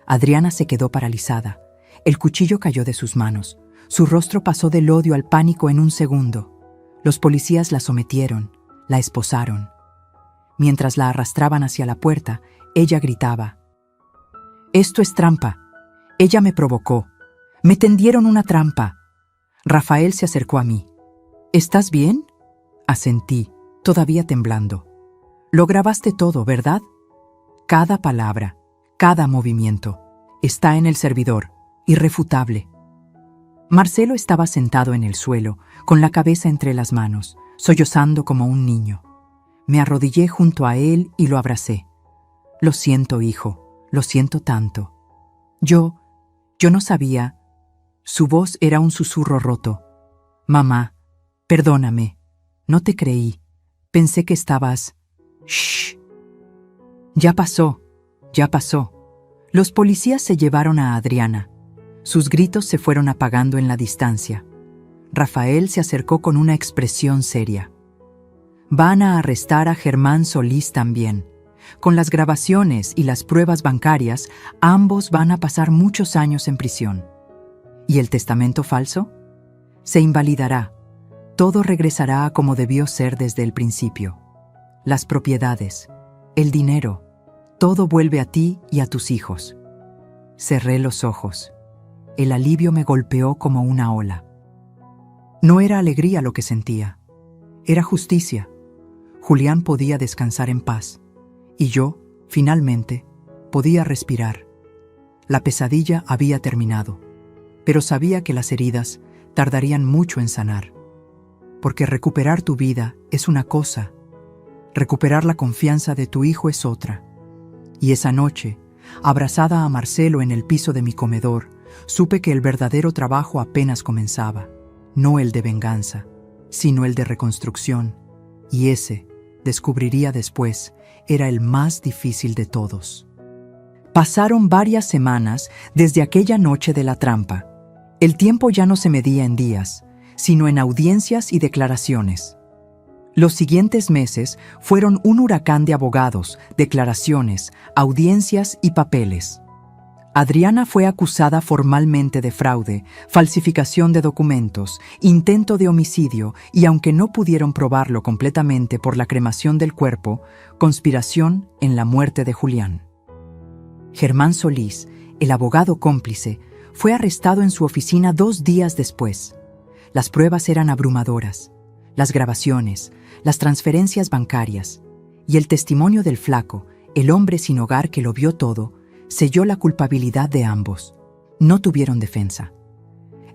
Adriana se quedó paralizada. El cuchillo cayó de sus manos. Su rostro pasó del odio al pánico en un segundo. Los policías la sometieron, la esposaron. Mientras la arrastraban hacia la puerta, ella gritaba. «Esto es trampa. Ella me provocó. Me tendieron una trampa». Rafael se acercó a mí. «¿Estás bien?», asentí, todavía temblando. «Lo grabaste todo, ¿verdad? Cada palabra, cada movimiento. Está en el servidor, irrefutable». Marcelo estaba sentado en el suelo, con la cabeza entre las manos, sollozando como un niño. Me arrodillé junto a él y lo abracé. «Lo siento, hijo, lo siento tanto. Yo no sabía». Su voz era un susurro roto. «Mamá, perdóname, no te creí. Pensé que estabas... Shh. Ya pasó, ya pasó». Los policías se llevaron a Adriana. Sus gritos se fueron apagando en la distancia. Rafael se acercó con una expresión seria. «Van a arrestar a Germán Solís también. Con las grabaciones y las pruebas bancarias, ambos van a pasar muchos años en prisión. ¿Y el testamento falso? Se invalidará. Todo regresará a como debió ser desde el principio. Las propiedades, el dinero, todo vuelve a ti y a tus hijos». Cerré los ojos. El alivio me golpeó como una ola. No era alegría lo que sentía. Era justicia. Julián podía descansar en paz. Y yo, finalmente, podía respirar. La pesadilla había terminado. Pero sabía que las heridas tardarían mucho en sanar. Porque recuperar tu vida es una cosa. Recuperar la confianza de tu hijo es otra. Y esa noche, abrazada a Marcelo en el piso de mi comedor, supe que el verdadero trabajo apenas comenzaba, no el de venganza, sino el de reconstrucción, y ese, descubriría después, era el más difícil de todos. Pasaron varias semanas desde aquella noche de la trampa. El tiempo ya no se medía en días, sino en audiencias y declaraciones. Los siguientes meses fueron un huracán de abogados, declaraciones, audiencias y papeles. Adriana fue acusada formalmente de fraude, falsificación de documentos, intento de homicidio y, aunque no pudieron probarlo completamente por la cremación del cuerpo, conspiración en la muerte de Julián. Germán Solís, el abogado cómplice, fue arrestado en su oficina 2 días después. Las pruebas eran abrumadoras, las grabaciones, las transferencias bancarias, y el testimonio del flaco, el hombre sin hogar que lo vio todo, selló la culpabilidad de ambos. No tuvieron defensa.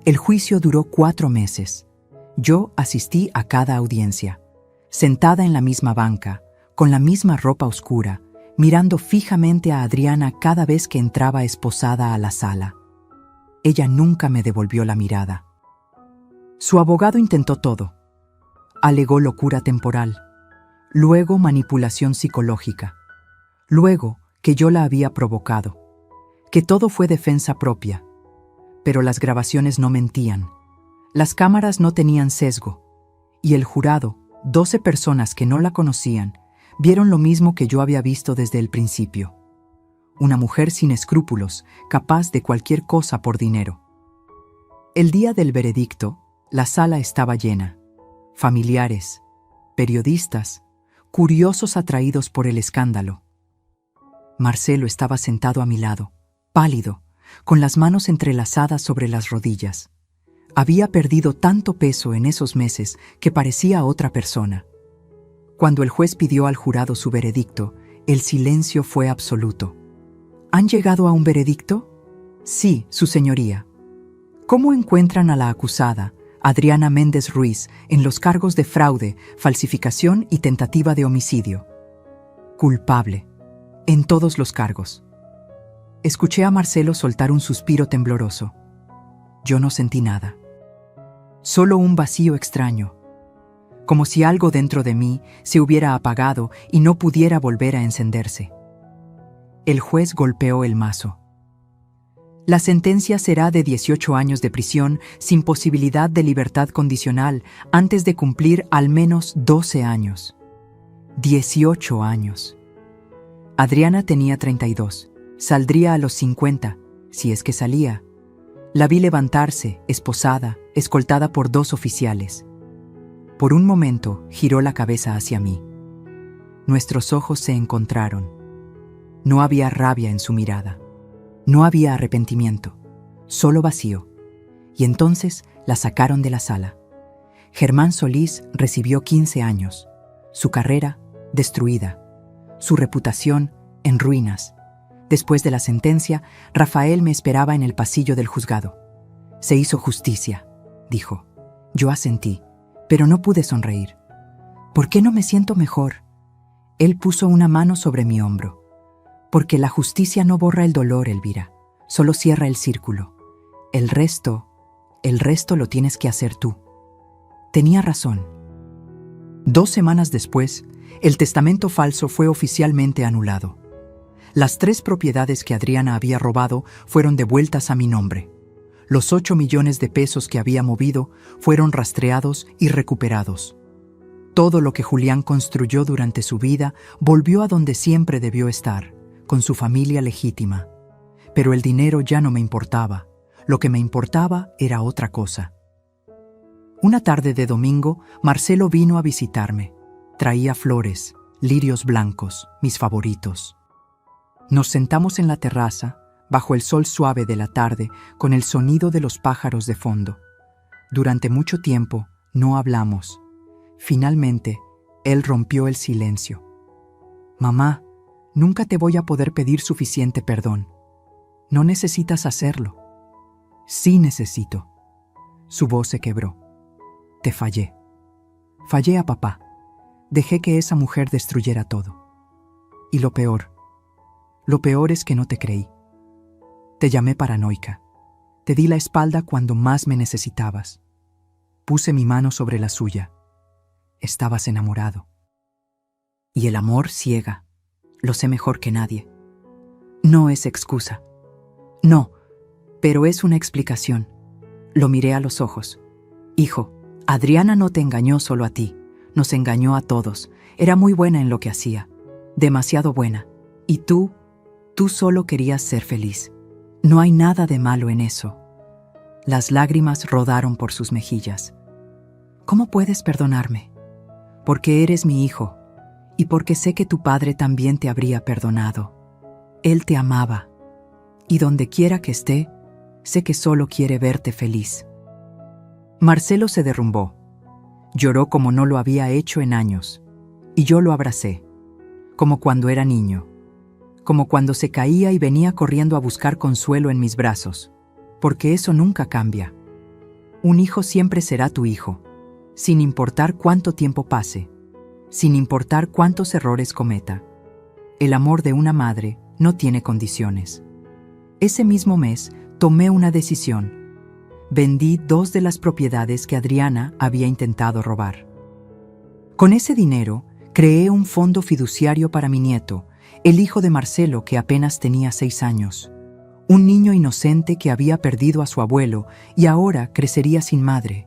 El juicio duró 4 meses. Yo asistí a cada audiencia, sentada en la misma banca, con la misma ropa oscura, mirando fijamente a Adriana cada vez que entraba esposada a la sala. Ella nunca me devolvió la mirada. Su abogado intentó todo. Alegó locura temporal, luego manipulación psicológica, luego que yo la había provocado, que todo fue defensa propia. Pero las grabaciones no mentían, las cámaras no tenían sesgo, y el jurado, 12 personas que no la conocían, vieron lo mismo que yo había visto desde el principio. Una mujer sin escrúpulos, capaz de cualquier cosa por dinero. El día del veredicto, la sala estaba llena. Familiares, periodistas, curiosos atraídos por el escándalo. Marcelo estaba sentado a mi lado, pálido, con las manos entrelazadas sobre las rodillas. Había perdido tanto peso en esos meses que parecía otra persona. Cuando el juez pidió al jurado su veredicto, el silencio fue absoluto. ¿Han llegado a un veredicto? Sí, su señoría. ¿Cómo encuentran a la acusada, Adriana Méndez Ruiz, en los cargos de fraude, falsificación y tentativa de homicidio? Culpable. En todos los cargos. Escuché a Marcelo soltar un suspiro tembloroso. Yo no sentí nada. Solo un vacío extraño. Como si algo dentro de mí se hubiera apagado y no pudiera volver a encenderse. El juez golpeó el mazo. La sentencia será de 18 años de prisión sin posibilidad de libertad condicional antes de cumplir al menos 12 años. 18 años. Adriana tenía 32. Saldría a los 50, si es que salía. La vi levantarse, esposada, escoltada por 2 oficiales. Por un momento giró la cabeza hacia mí. Nuestros ojos se encontraron. No había rabia en su mirada. No había arrepentimiento, solo vacío. Y entonces la sacaron de la sala. Germán Solís recibió 15 años. Su carrera, destruida. Su reputación, en ruinas. Después de la sentencia, Rafael me esperaba en el pasillo del juzgado. Se hizo justicia, dijo. Yo asentí, pero no pude sonreír. ¿Por qué no me siento mejor? Él puso una mano sobre mi hombro. Porque la justicia no borra el dolor, Elvira, solo cierra el círculo. El resto lo tienes que hacer tú. Tenía razón. 2 semanas después, el testamento falso fue oficialmente anulado. Las 3 propiedades que Adriana había robado fueron devueltas a mi nombre. Los 8 millones de pesos que había movido fueron rastreados y recuperados. Todo lo que Julián construyó durante su vida volvió a donde siempre debió estar, con su familia legítima. Pero el dinero ya no me importaba. Lo que me importaba era otra cosa. Una tarde de domingo, Marcelo vino a visitarme. Traía flores, lirios blancos, mis favoritos. Nos sentamos en la terraza, bajo el sol suave de la tarde, con el sonido de los pájaros de fondo. Durante mucho tiempo no hablamos. Finalmente, él rompió el silencio. Mamá, nunca te voy a poder pedir suficiente perdón. No necesitas hacerlo. Sí necesito. Su voz se quebró. Te fallé. Fallé a papá. Dejé que esa mujer destruyera todo. Y lo peor es que no te creí. Te llamé paranoica. Te di la espalda cuando más me necesitabas. Puse mi mano sobre la suya. Estabas enamorado. Y el amor ciega. Lo sé mejor que nadie. No es excusa. No, pero es una explicación. Lo miré a los ojos. Hijo, Adriana no te engañó solo a ti. Nos engañó a todos. Era muy buena en lo que hacía. Demasiado buena. Y tú solo querías ser feliz. No hay nada de malo en eso. Las lágrimas rodaron por sus mejillas. ¿Cómo puedes perdonarme? Porque eres mi hijo. Y porque sé que tu padre también te habría perdonado. Él te amaba. Y donde quiera que esté, sé que solo quiere verte feliz. Marcelo se derrumbó. Lloró como no lo había hecho en años. Y yo lo abracé. Como cuando era niño. Como cuando se caía y venía corriendo a buscar consuelo en mis brazos. Porque eso nunca cambia. Un hijo siempre será tu hijo. Sin importar cuánto tiempo pase. Sin importar cuántos errores cometa. El amor de una madre no tiene condiciones. Ese mismo mes tomé una decisión. Vendí 2 de las propiedades que Adriana había intentado robar. Con ese dinero, creé un fondo fiduciario para mi nieto, el hijo de Marcelo que apenas tenía 6 años. Un niño inocente que había perdido a su abuelo y ahora crecería sin madre.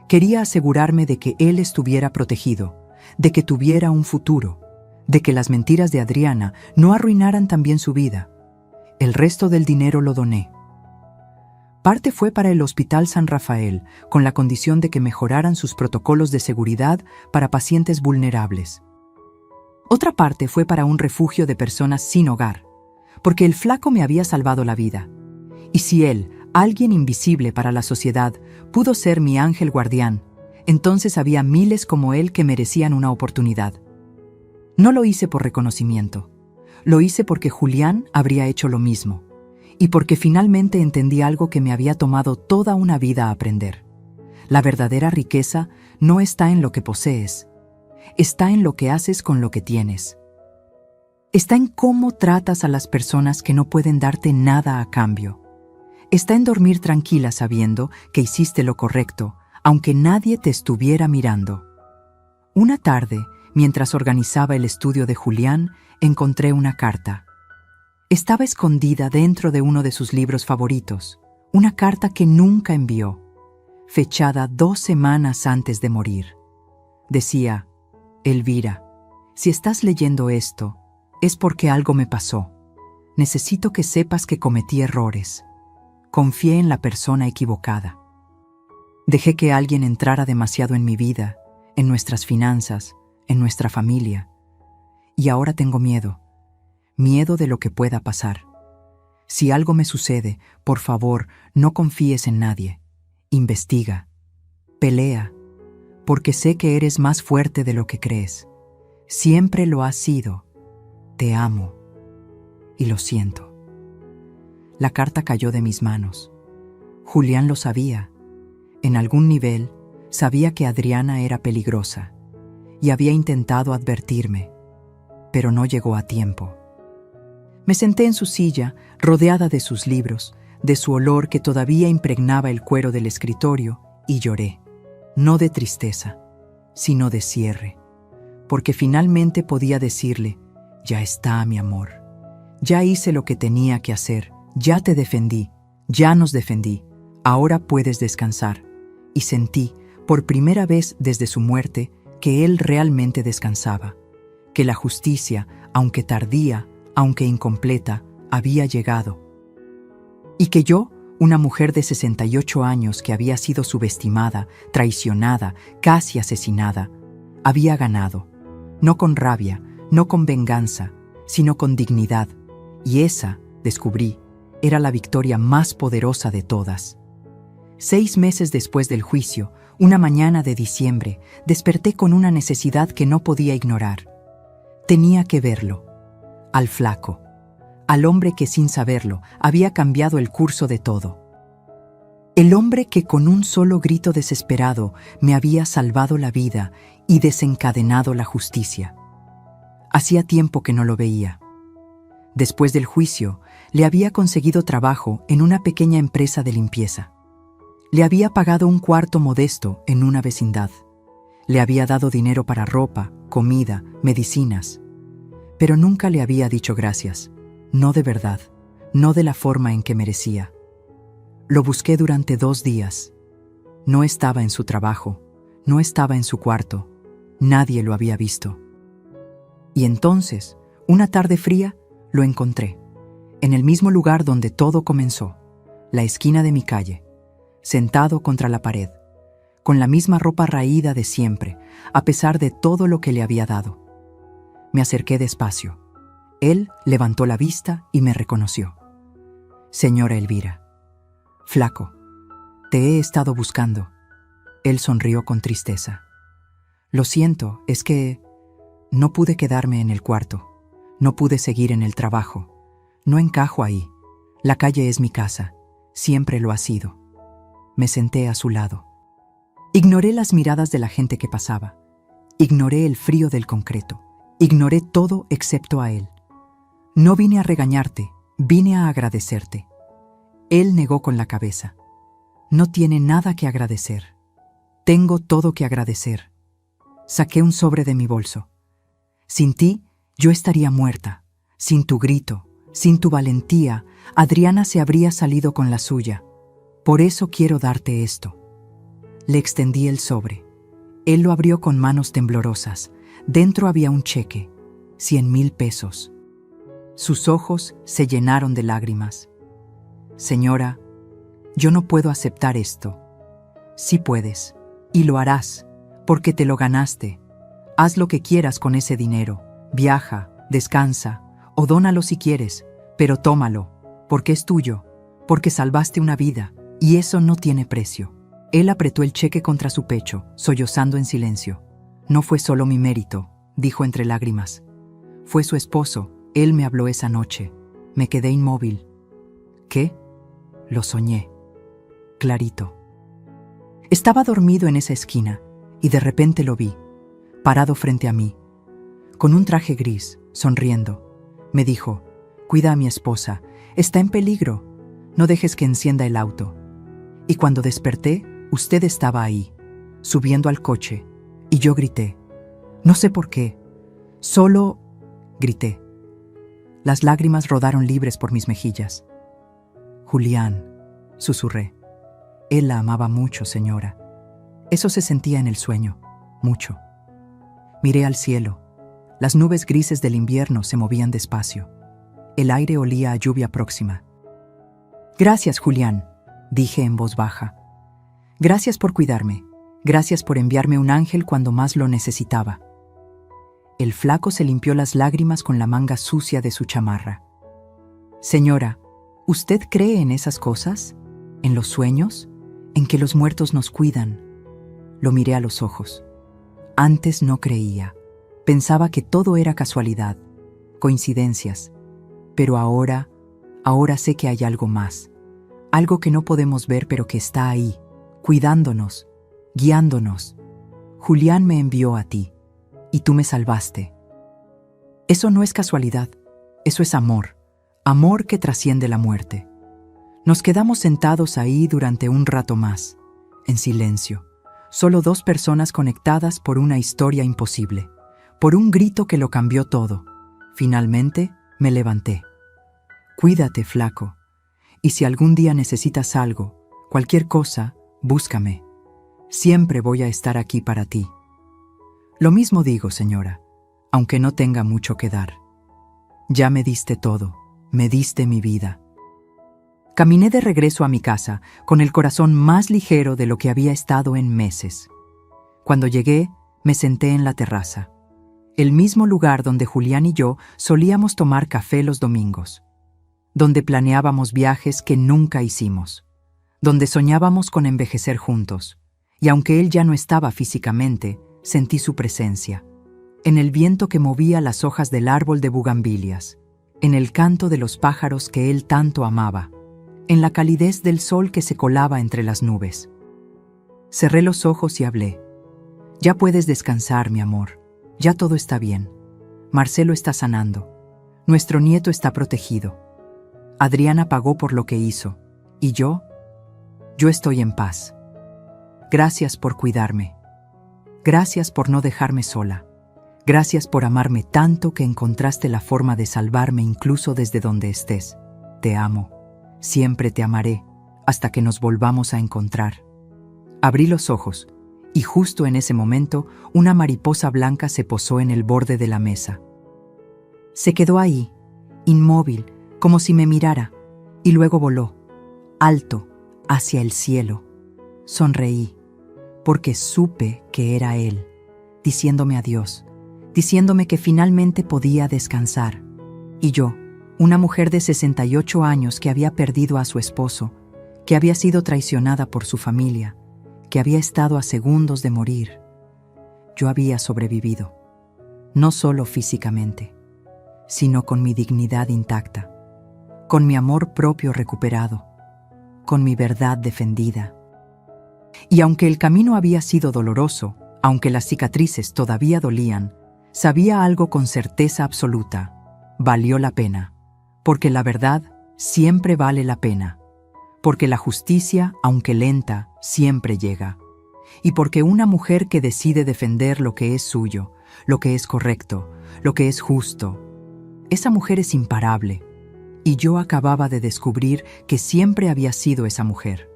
Quería asegurarme de que él estuviera protegido, de que tuviera un futuro, de que las mentiras de Adriana no arruinaran también su vida. El resto del dinero lo doné. Parte fue para el Hospital San Rafael, con la condición de que mejoraran sus protocolos de seguridad para pacientes vulnerables. Otra parte fue para un refugio de personas sin hogar, porque el flaco me había salvado la vida. Y si él, alguien invisible para la sociedad, pudo ser mi ángel guardián, entonces había miles como él que merecían una oportunidad. No lo hice por reconocimiento. Lo hice porque Julián habría hecho lo mismo, y porque finalmente entendí algo que me había tomado toda una vida aprender. La verdadera riqueza no está en lo que posees, está en lo que haces con lo que tienes. Está en cómo tratas a las personas que no pueden darte nada a cambio. Está en dormir tranquila sabiendo que hiciste lo correcto, aunque nadie te estuviera mirando. Una tarde, mientras organizaba el estudio de Julián, encontré una carta. Estaba escondida dentro de uno de sus libros favoritos, una carta que nunca envió, fechada 2 semanas antes de morir. Decía: Elvira, si estás leyendo esto, es porque algo me pasó. Necesito que sepas que cometí errores. Confié en la persona equivocada. Dejé que alguien entrara demasiado en mi vida, en nuestras finanzas, en nuestra familia. Y ahora tengo miedo. Miedo de lo que pueda pasar. Si algo me sucede, por favor, no confíes en nadie. Investiga. Pelea. Porque sé que eres más fuerte de lo que crees. Siempre lo has sido. Te amo. Y lo siento. La carta cayó de mis manos. Julián lo sabía. En algún nivel, sabía que Adriana era peligrosa y había intentado advertirme, pero no llegó a tiempo. Me senté en su silla, rodeada de sus libros, de su olor que todavía impregnaba el cuero del escritorio, y lloré, no de tristeza, sino de cierre, porque finalmente podía decirle: ya está, mi amor. Ya hice lo que tenía que hacer, ya te defendí, ya nos defendí, ahora puedes descansar. Y sentí, por primera vez desde su muerte, que él realmente descansaba, que la justicia, aunque tardía, aunque incompleta, había llegado. Y que yo, una mujer de 68 años que había sido subestimada, traicionada, casi asesinada, había ganado, no con rabia, no con venganza, sino con dignidad, y esa, descubrí, era la victoria más poderosa de todas. 6 meses después del juicio, una mañana de diciembre, desperté con una necesidad que no podía ignorar. Tenía que verlo, al flaco, al hombre que sin saberlo había cambiado el curso de todo. El hombre que con un solo grito desesperado me había salvado la vida y desencadenado la justicia. Hacía tiempo que no lo veía. Después del juicio, le había conseguido trabajo en una pequeña empresa de limpieza. Le había pagado un cuarto modesto en una vecindad. Le había dado dinero para ropa, comida, medicinas. Pero nunca le había dicho gracias. No de verdad, no de la forma en que merecía. Lo busqué durante 2 días. No estaba en su trabajo, no estaba en su cuarto. Nadie lo había visto. Y entonces, una tarde fría, lo encontré, en el mismo lugar donde todo comenzó, la esquina de mi calle, sentado contra la pared, con la misma ropa raída de siempre, a pesar de todo lo que le había dado. Me acerqué despacio. Él levantó la vista y me reconoció. Señora Elvira. Flaco, te he estado buscando. Él sonrió con tristeza. Lo siento, es que no pude quedarme en el cuarto. No pude seguir en el trabajo. No encajo ahí. La calle es mi casa. Siempre lo ha sido. Me senté a su lado. Ignoré las miradas de la gente que pasaba. Ignoré el frío del concreto. Ignoré todo excepto a él. No vine a regañarte, vine a agradecerte. Él negó con la cabeza. No tiene nada que agradecer. Tengo todo que agradecer. Saqué un sobre de mi bolso. Sin ti, yo estaría muerta. Sin tu grito, sin tu valentía, Adriana se habría salido con la suya. Por eso quiero darte esto. Le extendí el sobre. Él lo abrió con manos temblorosas. Dentro había un cheque, 100,000 pesos. Sus ojos se llenaron de lágrimas. Señora, yo no puedo aceptar esto. Sí puedes, y lo harás, porque te lo ganaste. Haz lo que quieras con ese dinero. Viaja, descansa, o dónalo si quieres, Pero tómalo, porque es tuyo, porque salvaste una vida, y eso no tiene precio. Él apretó el cheque contra su pecho, sollozando en silencio. No fue solo mi mérito, dijo entre lágrimas. Fue su esposo, él me habló esa noche. Me quedé inmóvil. ¿Qué? Lo soñé. Clarito. Estaba dormido en esa esquina, y de repente lo vi, parado frente a mí, con un traje gris, sonriendo. Me dijo: «Cuida a mi esposa, está en peligro, no dejes que encienda el auto». Y cuando desperté, usted estaba ahí, subiendo al coche, y yo grité. No sé por qué, solo grité. Las lágrimas rodaron libres por mis mejillas. «Julián», susurré. Él la amaba mucho, señora. Eso se sentía en el sueño, mucho. Miré al cielo. Las nubes grises del invierno se movían despacio. El aire olía a lluvia próxima. «Gracias, Julián», dije en voz baja. «Gracias por cuidarme. Gracias por enviarme un ángel cuando más lo necesitaba». El flaco se limpió las lágrimas con la manga sucia de su chamarra. «Señora, ¿usted cree en esas cosas? ¿En los sueños? ¿En que los muertos nos cuidan?» Lo miré a los ojos. Antes no creía. Pensaba que todo era casualidad, coincidencias. Pero ahora sé que hay algo más. Algo que no podemos ver pero que está ahí, cuidándonos, guiándonos. Julián me envió a ti, y tú me salvaste. Eso no es casualidad, eso es amor, amor que trasciende la muerte. Nos quedamos sentados ahí durante un rato más, en silencio, solo dos personas conectadas por una historia imposible, por un grito que lo cambió todo. Finalmente, me levanté. «Cuídate, flaco, y si algún día necesitas algo, cualquier cosa, búscame. Siempre voy a estar aquí para ti». «Lo mismo digo, señora, aunque no tenga mucho que dar. Ya me diste todo, me diste mi vida». Caminé de regreso a mi casa, con el corazón más ligero de lo que había estado en meses. Cuando llegué, me senté en la terraza, el mismo lugar donde Julián y yo solíamos tomar café los domingos, donde planeábamos viajes que nunca hicimos, donde soñábamos con envejecer juntos, y aunque él ya no estaba físicamente, sentí su presencia, en el viento que movía las hojas del árbol de bugambilias, en el canto de los pájaros que él tanto amaba, en la calidez del sol que se colaba entre las nubes. Cerré los ojos y hablé. «Ya puedes descansar, mi amor. Ya todo está bien. Marcelo está sanando. Nuestro nieto está protegido. Adriana pagó por lo que hizo. ¿Y yo? Yo estoy en paz. Gracias por cuidarme. Gracias por no dejarme sola. Gracias por amarme tanto que encontraste la forma de salvarme incluso desde donde estés. Te amo. Siempre te amaré, hasta que nos volvamos a encontrar». Abrí los ojos, y justo en ese momento, una mariposa blanca se posó en el borde de la mesa. Se quedó ahí, inmóvil, como si me mirara, y luego voló, alto, hacia el cielo. Sonreí, porque supe que era él, diciéndome adiós, diciéndome que finalmente podía descansar. Y yo, una mujer de 68 años que había perdido a su esposo, que había sido traicionada por su familia, que había estado a segundos de morir. Yo había sobrevivido, no solo físicamente, sino con mi dignidad intacta, con mi amor propio recuperado, con mi verdad defendida. Y aunque el camino había sido doloroso, aunque las cicatrices todavía dolían, sabía algo con certeza absoluta: valió la pena. Porque la verdad siempre vale la pena, porque la justicia, aunque lenta, siempre llega, y porque una mujer que decide defender lo que es suyo, lo que es correcto, lo que es justo, esa mujer es imparable, y yo acababa de descubrir que siempre había sido esa mujer.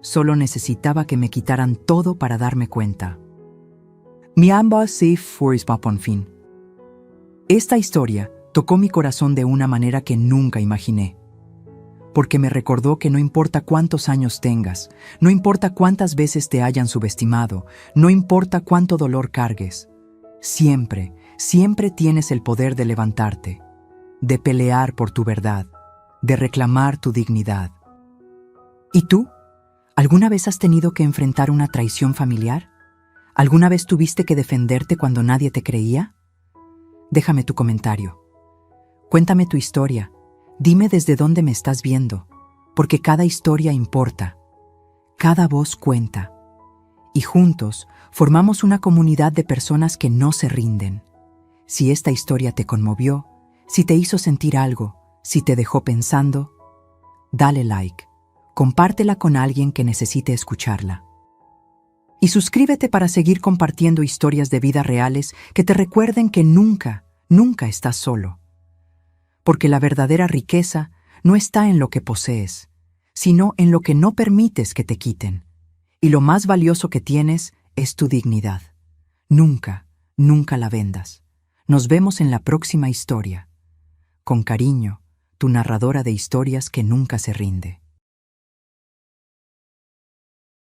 Solo necesitaba que me quitaran todo para darme cuenta. Mi amba se fue por fin. Esta historia tocó mi corazón de una manera que nunca imaginé, porque me recordó que no importa cuántos años tengas, no importa cuántas veces te hayan subestimado, no importa cuánto dolor cargues, siempre, siempre tienes el poder de levantarte, de pelear por tu verdad, de reclamar tu dignidad. ¿Y tú? ¿Alguna vez has tenido que enfrentar una traición familiar? ¿Alguna vez tuviste que defenderte cuando nadie te creía? Déjame tu comentario. Cuéntame tu historia. Dime desde dónde me estás viendo, porque cada historia importa. Cada voz cuenta. Y juntos formamos una comunidad de personas que no se rinden. Si esta historia te conmovió, si te hizo sentir algo, si te dejó pensando, dale like, compártela con alguien que necesite escucharla. Y suscríbete para seguir compartiendo historias de vida reales que te recuerden que nunca, nunca estás solo. Porque la verdadera riqueza no está en lo que posees, sino en lo que no permites que te quiten. Y lo más valioso que tienes es tu dignidad. Nunca, nunca la vendas. Nos vemos en la próxima historia. Con cariño, tu narradora de historias que nunca se rinde.